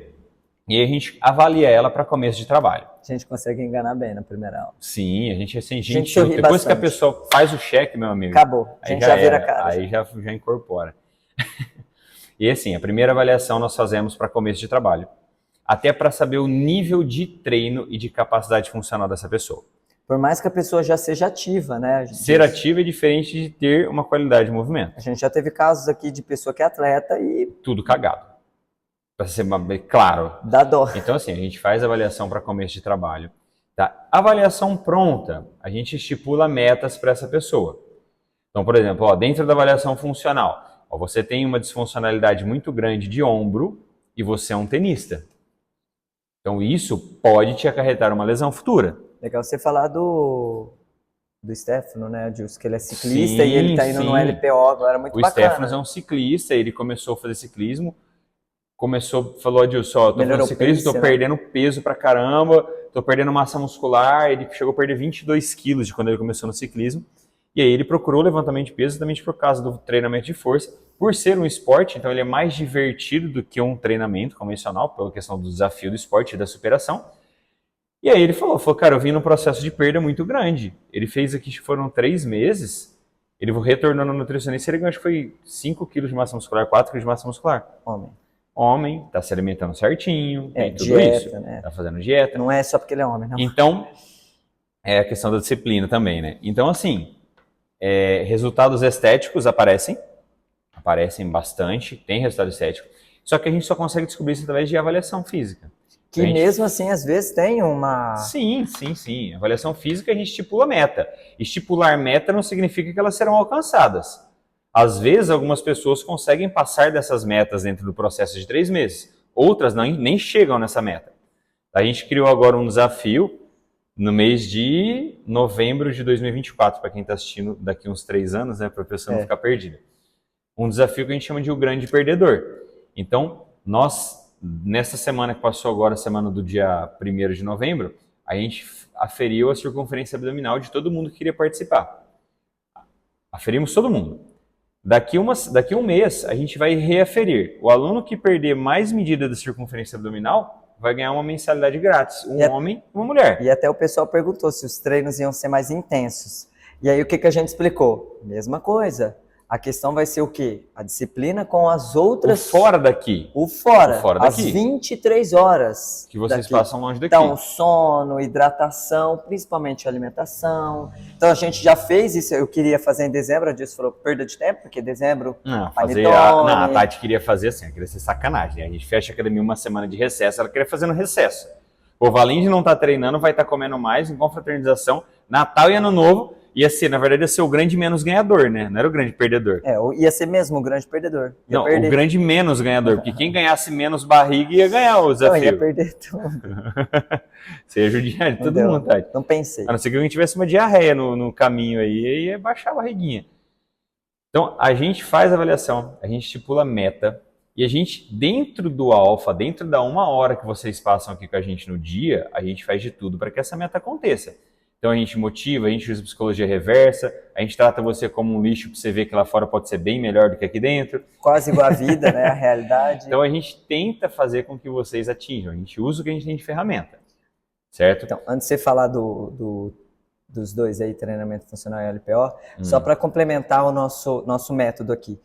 e aí a gente avalia ela para começo de trabalho. A gente consegue enganar bem na primeira aula. Sim, a gente assim, depois bastante. Que a pessoa faz o cheque, meu amigo. Acabou, a gente já vira a cara. Aí já incorpora. E assim, a primeira avaliação nós fazemos para começo de trabalho, até para saber o nível de treino e de capacidade funcional dessa pessoa. Por mais que a pessoa já seja ativa, né? Ser ativa é diferente de ter uma qualidade de movimento. A gente já teve casos aqui de pessoa que é atleta e... Tudo cagado. Para ser claro. Dá dó. Então assim, a gente faz a avaliação para começo de trabalho. Tá? Avaliação pronta, a gente estipula metas para essa pessoa. Então, por exemplo, dentro da avaliação funcional, você tem uma disfuncionalidade muito grande de ombro e você é um tenista. Então isso pode te acarretar uma lesão futura. Legal você falar do Stefano, né, Dilson, que ele é ciclista e ele está indo no LPO agora, muito bacana. O Stefano é um ciclista, ele começou a fazer ciclismo, falou, Dilson, tô fazendo ciclismo, tô perdendo peso pra caramba, tô perdendo massa muscular, ele chegou a perder 22 quilos de quando ele começou no ciclismo. E aí ele procurou o levantamento de peso exatamente por causa do treinamento de força. Por ser um esporte, então ele é mais divertido do que um treinamento convencional, pela questão do desafio do esporte e da superação. E aí ele falou, cara, eu vim num processo de perda muito grande. Ele fez aqui, foram 3 meses, ele retornou no nutricionista, ele ganhou, acho que foi 5 quilos de massa muscular, 4 quilos de massa muscular. Homem, tá se alimentando certinho, tem tudo dieta, isso. Né? Tá fazendo dieta. Não é só porque ele é homem, não. Então, é a questão da disciplina também, né? Então, assim, resultados estéticos aparecem bastante, tem resultado estético, só que a gente só consegue descobrir isso através de avaliação física. Que mesmo assim, às vezes tem uma... Sim. Avaliação física, a gente estipula meta. Estipular meta não significa que elas serão alcançadas. Às vezes, algumas pessoas conseguem passar dessas metas dentro do processo de 3 meses. Outras nem chegam nessa meta. A gente criou agora um desafio no mês de novembro de 2024, para quem está assistindo daqui uns 3 anos, né, para a pessoa não ficar perdida. Um desafio que a gente chama de o grande perdedor. Então, nós... Nessa semana que passou agora, semana do dia 1º de novembro, a gente aferiu a circunferência abdominal de todo mundo que queria participar. Aferimos todo mundo. Daqui um mês, a gente vai reaferir. O aluno que perder mais medida da circunferência abdominal vai ganhar uma mensalidade grátis. Homem e uma mulher. E até o pessoal perguntou se os treinos iam ser mais intensos. E aí o que a gente explicou? Mesma coisa. A questão vai ser o quê? A disciplina com as outras... O fora daqui. O fora daqui. As 23 horas. Que vocês passam longe daqui. Então, sono, hidratação, principalmente alimentação. Então, a gente já fez isso. Eu queria fazer em dezembro. A Dilson falou, perda de tempo, porque dezembro... a Tati queria fazer assim, queria ser sacanagem. Né? A gente fecha a academia uma semana de recesso, ela queria fazer no recesso. O além de não estar treinando, vai estar comendo mais, em confraternização, Natal e Ano Novo... Ia ser, na verdade, ia ser o grande menos ganhador, né? Não era o grande perdedor. Ia ser mesmo o grande perdedor. Não, o grande menos ganhador, porque quem ganhasse menos barriga ia ganhar o desafio. Não, ia perder tudo. Você ia judiar de todo mundo, Tati. Não pensei. A não ser que alguém tivesse uma diarreia no caminho aí, ia baixar a barriguinha. Então, a gente faz a avaliação, a gente estipula meta, e a gente, dentro do alfa, dentro da 1 hora que vocês passam aqui com a gente no dia, a gente faz de tudo para que essa meta aconteça. Então a gente motiva, a gente usa psicologia reversa, a gente trata você como um lixo para você ver que lá fora pode ser bem melhor do que aqui dentro. Quase igual a vida, né? A realidade. Então a gente tenta fazer com que vocês atinjam, a gente usa o que a gente tem de ferramenta, certo? Então, antes de você falar dos dois aí, treinamento funcional e LPO, só para complementar o nosso método aqui,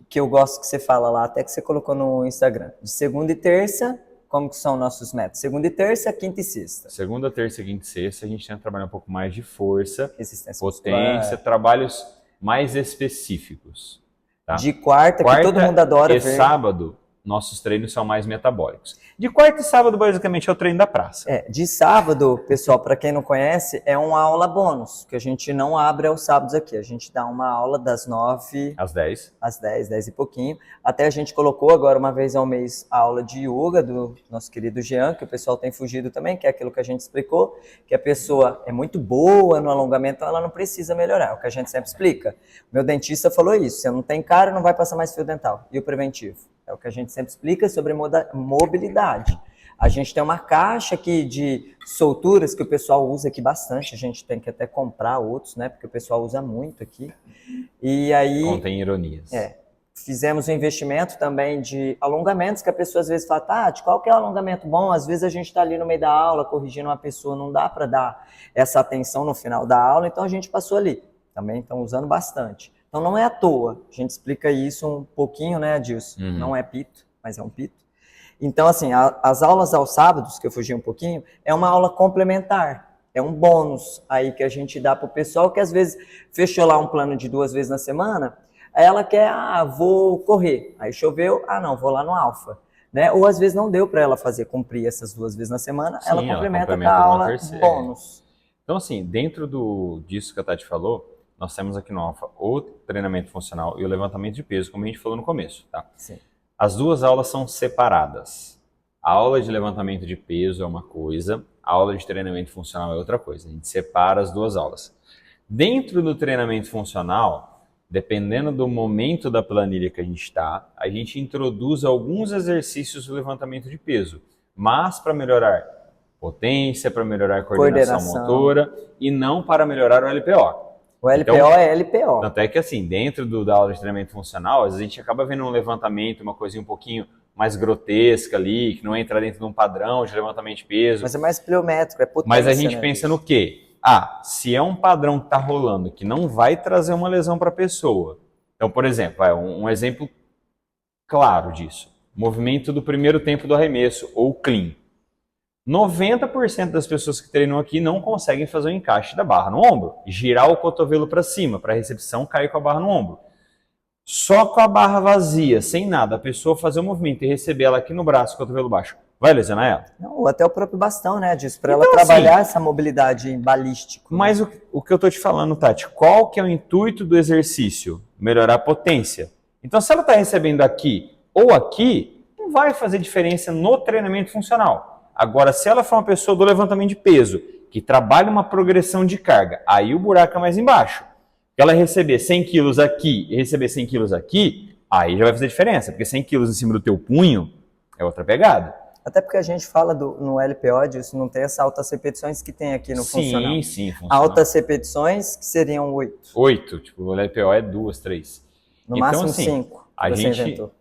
que eu gosto que você fala lá, até que você colocou no Instagram, de segunda e terça... Como que são nossos métodos? Segunda e terça, quinta e sexta. Segunda, terça, quinta e sexta, a gente tenta trabalhar um pouco mais de força, resistência potência, muscular. Trabalhos mais específicos. Tá? De quarta, que todo mundo adora ver. Sábado, nossos treinos são mais metabólicos. De quarta e sábado, basicamente, é o treino da praça. De sábado, pessoal, para quem não conhece, é uma aula bônus, que a gente não abre aos sábados aqui. A gente dá uma aula das 9... Às 10. Às 10, 10 e pouquinho. Até a gente colocou agora, uma vez ao mês, a aula de yoga do nosso querido Jean, que o pessoal tem fugido também, que é aquilo que a gente explicou, que a pessoa é muito boa no alongamento, então ela não precisa melhorar, é o que a gente sempre explica. Meu dentista falou isso, você não tem cara, não vai passar mais fio dental. E o preventivo? É o que a gente sempre explica sobre mobilidade. A gente tem uma caixa aqui de solturas que o pessoal usa aqui bastante. A gente tem que até comprar outros, né? Porque o pessoal usa muito aqui. E aí... Contém ironias. Fizemos um investimento também de alongamentos, que a pessoa às vezes fala, Tati, qual que é o alongamento bom? Às vezes a gente está ali no meio da aula, corrigindo uma pessoa, não dá para dar essa atenção no final da aula, então a gente passou ali. Também estão usando bastante. Então não é à toa, a gente explica isso um pouquinho, né, Adilson? Não é pito, mas é um pito. Então, assim, as aulas aos sábados, que eu fugi um pouquinho, é uma aula complementar, é um bônus aí que a gente dá para o pessoal que às vezes fechou lá um plano de 2 vezes na semana, aí ela quer, vou correr, aí choveu, não, vou lá no Alfa. Né? Ou às vezes não deu para ela cumprir essas 2 vezes na semana, sim, ela complementa com a aula bônus. Então, assim, dentro disso que a Tati falou, nós temos aqui no Alfa o treinamento funcional e o levantamento de peso, como a gente falou no começo, tá? Sim. As 2 aulas são separadas. A aula de levantamento de peso é uma coisa, a aula de treinamento funcional é outra coisa. A gente separa as 2 aulas. Dentro do treinamento funcional, dependendo do momento da planilha que a gente está, a gente introduz alguns exercícios do levantamento de peso, mas para melhorar potência, para melhorar a coordenação motora e não para melhorar o LPO. O LPO então, é LPO. Tanto é que assim, dentro da aula de treinamento funcional, às vezes a gente acaba vendo um levantamento, uma coisinha um pouquinho mais grotesca ali, que não entra dentro de um padrão de levantamento de peso. Mas é mais pliométrico, é potência. Mas a gente né, pensa no quê? Se é um padrão que está rolando, que não vai trazer uma lesão para a pessoa. Então, por exemplo, um exemplo claro disso. Movimento do primeiro tempo do arremesso, ou clean. 90% das pessoas que treinam aqui não conseguem fazer o encaixe da barra no ombro. Girar o cotovelo para cima, para a recepção cair com a barra no ombro. Só com a barra vazia, sem nada, a pessoa fazer o movimento e receber ela aqui no braço, cotovelo baixo, vai lesionar ela? Não, ou até o próprio bastão, né, disso, para Então, ela trabalhar essa mobilidade balística. Mas o que eu tô te falando, Tati, qual que é o intuito do exercício? Melhorar a potência. Então, se ela está recebendo aqui ou aqui, não vai fazer diferença no treinamento funcional. Agora, se ela for uma pessoa do levantamento de peso, que trabalha uma progressão de carga, aí o buraco é mais embaixo. Se ela receber 100 quilos aqui e receber 100 quilos aqui, aí já vai fazer diferença, porque 100 quilos em cima do teu punho é outra pegada. Até porque a gente fala no LPO disso, não tem essa altas repetições que tem aqui no funcional. Sim, funcional. Altas repetições que seriam 8. 8, tipo, o LPO é 2, 3. No então, máximo assim, 5.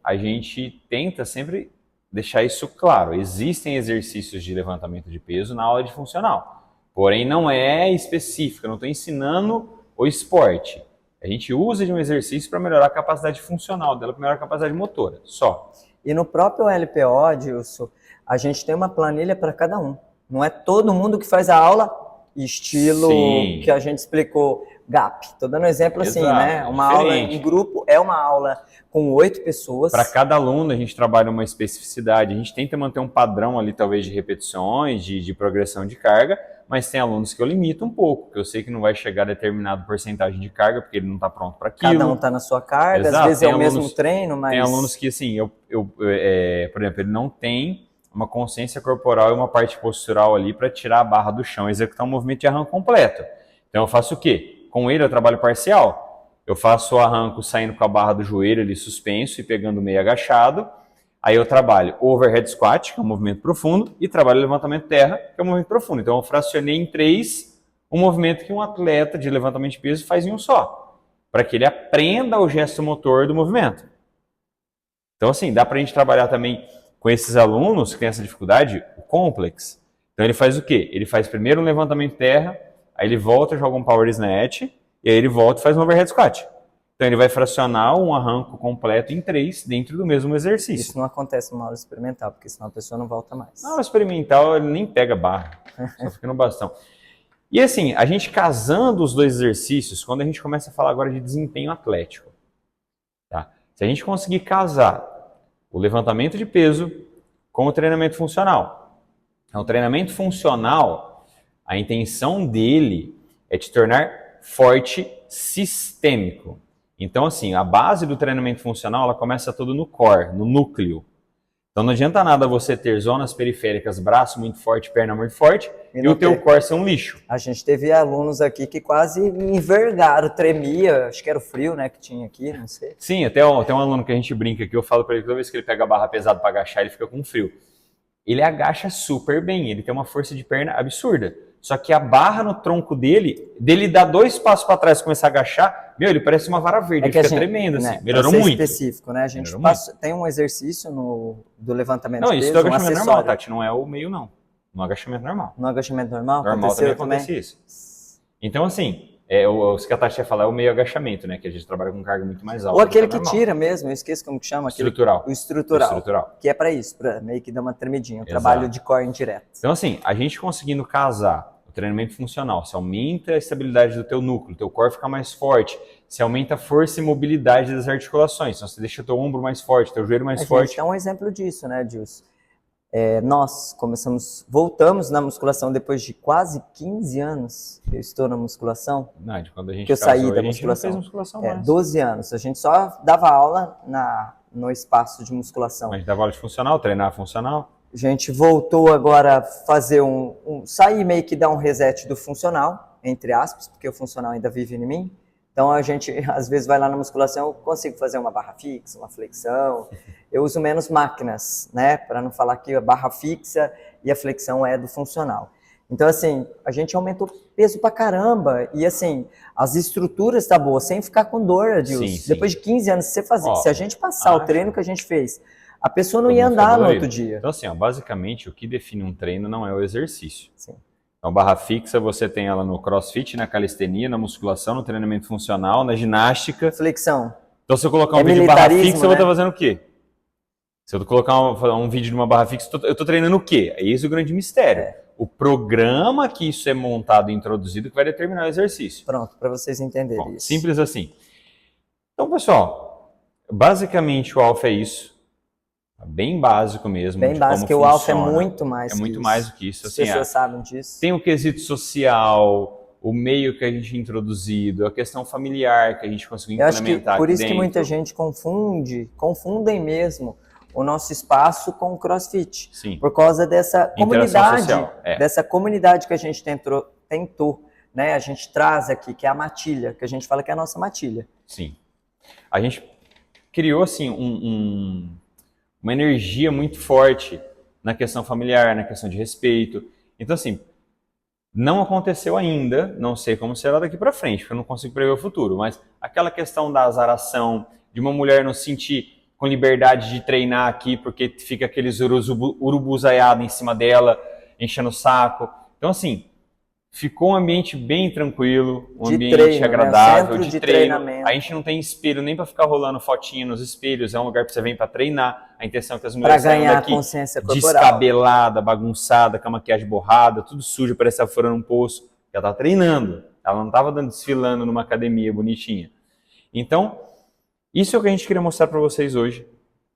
A gente tenta sempre deixar isso claro. Existem exercícios de levantamento de peso na aula de funcional, porém não é específico, eu não estou ensinando o esporte. A gente usa de um exercício para melhorar a capacidade funcional dela, para melhorar a capacidade motora, só. E no próprio LPO, Dilson, a gente tem uma planilha para cada um. Não é todo mundo que faz a aula estilo Sim. que a gente explicou, GAP. Estou dando um exemplo assim, né? Uma aula em grupo é uma aula com 8 pessoas. Para cada aluno a gente trabalha uma especificidade, a gente tenta manter um padrão ali talvez de repetições, de progressão de carga, mas tem alunos que eu limito um pouco, que eu sei que não vai chegar a determinada porcentagem de carga, porque ele não está pronto para aquilo. Cada um está na sua carga, Exato. Às vezes tem é o mesmo treino, mas... Tem alunos que, assim, por exemplo, ele não tem uma consciência corporal e uma parte postural ali para tirar a barra do chão e executar um movimento de arranco completo. Então eu faço o quê? Com ele eu trabalho parcial. Eu faço o arranco saindo com a barra do joelho ali suspenso e pegando meio agachado. Aí eu trabalho overhead squat, que é um movimento profundo, e trabalho levantamento terra, que é um movimento profundo. Então eu fracionei em 3 um movimento que um atleta de levantamento de peso faz em um só, para que ele aprenda o gesto motor do movimento. Então assim, dá para a gente trabalhar também com esses alunos que têm essa dificuldade, o complex. Então ele faz o quê? Ele faz primeiro um levantamento terra, aí ele volta, joga um power snatch, e aí ele volta e faz um overhead squat. Então ele vai fracionar um arranco completo em 3 dentro do mesmo exercício. Isso não acontece numa aula experimental, porque senão a pessoa não volta mais. Na aula experimental ele nem pega barra, só fica no bastão. E assim, a gente casando os dois exercícios, quando a gente começa a falar agora de desempenho atlético, tá? Se a gente conseguir casar o levantamento de peso com o treinamento funcional. Então, o treinamento funcional, a intenção dele é te tornar forte sistêmico. Então, assim, a base do treinamento funcional, ela começa tudo no core, no núcleo. Então, não adianta nada você ter zonas periféricas, braço muito forte, perna muito forte, e o teu core ser um lixo. A gente teve alunos aqui que quase me envergaram, tremia, acho que era o frio, né, que tinha aqui, não sei. Sim, até um aluno que a gente brinca aqui, eu falo para ele, toda vez que ele pega a barra pesada para agachar, ele fica com frio. Ele agacha super bem, ele tem uma força de perna absurda. Só que a barra no tronco dele dá 2 passos para trás e começar a agachar, ele parece uma vara verde, ele fica tremendo, assim. Né, melhorou muito. Específico, né? A gente tem um exercício do levantamento de peso, isso do agachamento normal, Tati, não é o meio, não. No agachamento normal. No agachamento normal? Normal também acontece isso. Então, assim, o que a Tati ia falar é o meio agachamento, né? Que a gente trabalha com carga muito mais alta. Ou aquele que tira mesmo, eu esqueço como que chama. Estrutural. O estrutural. Que é para isso, para meio que dar uma tremidinha, o trabalho de core indireto. Então, assim, a gente conseguindo casar o treinamento funcional, se aumenta a estabilidade do teu núcleo, teu core fica mais forte, se aumenta a força e mobilidade das articulações, então você deixa teu ombro mais forte, teu joelho mais forte. A gente é um exemplo disso, né, Dilson? Nós voltamos na musculação depois de quase 15 anos que eu estou na musculação. Não, de quando a gente que eu saí da musculação. Não fez musculação mais. 12 anos. A gente só dava aula no espaço de musculação. A gente dava aula de funcional, treinar funcional. A gente voltou agora a fazer sair meio que dar um reset do funcional, entre aspas, porque o funcional ainda vive em mim. Então a gente às vezes vai lá na musculação, eu consigo fazer uma barra fixa, uma flexão. Eu uso menos máquinas, né? Para não falar que a barra fixa e a flexão é do funcional. Então assim, a gente aumentou peso pra caramba e assim, as estruturas tá boa, sem ficar com dor, Adilson. Sim. Depois de 15 anos, se a gente passar o treino que a gente fez, a pessoa não todo ia mundo fica andar no dolorido. outro dia. Então, assim, ó, basicamente, o que define um treino não é o exercício. Sim. Então, barra fixa você tem ela no crossfit, na calistenia, na musculação, no treinamento funcional, na ginástica. Flexão. Então, se eu colocar um vídeo de barra fixa, eu vou né? estar fazendo o quê? Se eu colocar um vídeo de uma barra fixa, eu estou treinando o quê? É esse o grande mistério. O programa que isso é montado e introduzido que vai determinar o exercício. Pronto, para vocês entenderem Bom, isso. simples assim. Então, pessoal, basicamente o alfa é isso. Bem básico mesmo. Bem básico, porque o alfa é muito mais que isso. É muito mais do que isso. As Assim, pessoas sabem disso. Tem o quesito social, o meio que a gente é introduzido, a questão familiar que a gente conseguiu implementar aqui dentro. Por isso que muita gente confundem mesmo o nosso espaço com o CrossFit. Sim. Por causa dessa comunidade que a gente tentou, né? A gente traz aqui, que é a matilha, que a gente fala que é a nossa matilha. Sim. A gente criou, assim, uma energia muito forte na questão familiar, na questão de respeito. Então, assim, não aconteceu ainda, não sei como será daqui para frente, porque eu não consigo prever o futuro, mas aquela questão da azaração, de uma mulher não se sentir com liberdade de treinar aqui, porque fica aqueles urubuzaiados em cima dela, enchendo o saco. Então, assim, ficou um ambiente bem tranquilo, um ambiente agradável, né? de treino. A gente não tem espelho nem para ficar rolando fotinha nos espelhos, é um lugar que você vem para treinar. A intenção é que as mulheres saiam daqui descabelada, bagunçada, com a maquiagem borrada, tudo sujo, parece que tá furando um poço. Ela tá treinando, ela não estava desfilando numa academia bonitinha. Então, isso é o que a gente queria mostrar para vocês hoje,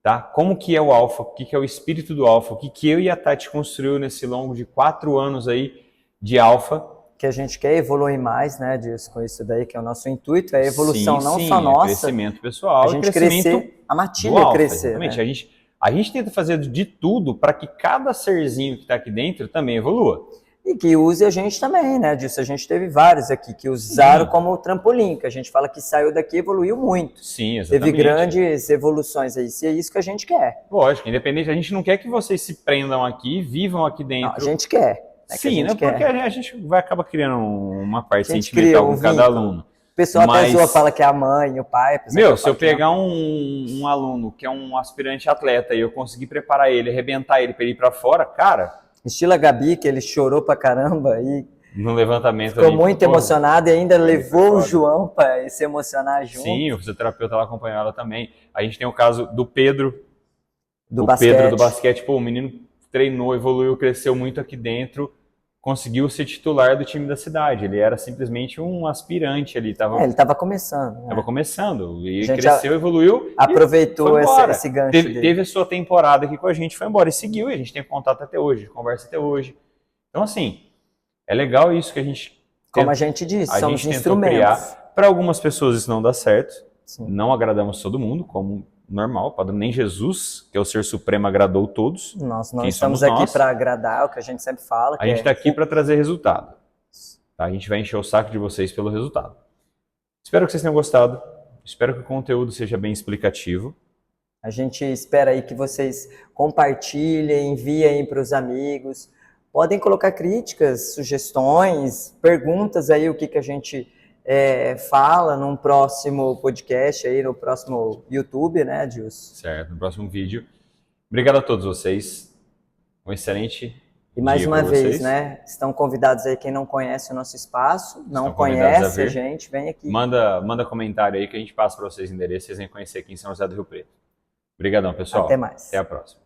tá? Como que é o alfa, o que é o espírito do alfa, o que eu e a Tati construiu nesse longo de 4 anos aí de alfa. Que a gente quer evoluir mais, né, disso, com isso daí, que é o nosso intuito, é a evolução não só nossa. Crescimento pessoal, a gente crescer, a matilha alfa, crescer. Exatamente, né? a gente tenta fazer de tudo para que cada serzinho que está aqui dentro também evolua. E que use a gente também, né, disso. A gente teve vários aqui que usaram como trampolim, que a gente fala que saiu daqui e evoluiu muito. Sim, exatamente. Teve grandes evoluções aí, se é isso que a gente quer. Lógico, independente, a gente não quer que vocês se prendam aqui, vivam aqui dentro. Não, a gente quer. Sim, né? Porque a gente vai acabar criando uma parte sentimental com cada aluno. O pessoal até zoa, fala que é a mãe, o pai. Meu, se eu pegar um aluno que é um aspirante atleta e eu conseguir preparar ele, arrebentar ele para ir para fora, cara... Estilo a Gabi, que ele chorou pra caramba e... No levantamento ficou muito emocionado e ainda levou o João para se emocionar junto. Sim, o fisioterapeuta lá acompanhou ela também. A gente tem o caso do Pedro. Basquete. Pedro do basquete. Pô, o menino treinou, evoluiu, cresceu muito aqui dentro. Conseguiu ser titular do time da cidade. Ele era simplesmente um aspirante ali. Ele estava começando. Estava começando. E cresceu, evoluiu. Aproveitou esse gancho dele. Teve a sua temporada aqui com a gente, foi embora e seguiu. E a gente tem contato até hoje, conversa até hoje. Então, assim, é legal isso que a gente... Como a gente disse, somos instrumentos. Para algumas pessoas isso não dá certo. Sim. Não agradamos todo mundo, como normal. Nem Jesus, que é o ser supremo, agradou todos. Nós não estamos aqui para agradar, é o que a gente sempre fala. A gente está aqui para trazer resultado. Tá? A gente vai encher o saco de vocês pelo resultado. Espero que vocês tenham gostado. Espero que o conteúdo seja bem explicativo. A gente espera aí que vocês compartilhem, enviem para os amigos. Podem colocar críticas, sugestões, perguntas aí, o que a gente fala num próximo podcast aí, no próximo YouTube, né, Dilson? Certo, no próximo vídeo. Obrigado a todos vocês. Um excelente E mais dia uma vez, vocês. né, estão convidados aí, quem não conhece o nosso espaço, não conhece a gente, vem aqui. Manda comentário aí que a gente passa para vocês o endereço, vocês vêm conhecer aqui em São José do Rio Preto. Obrigadão, pessoal. Até mais. Até a próxima.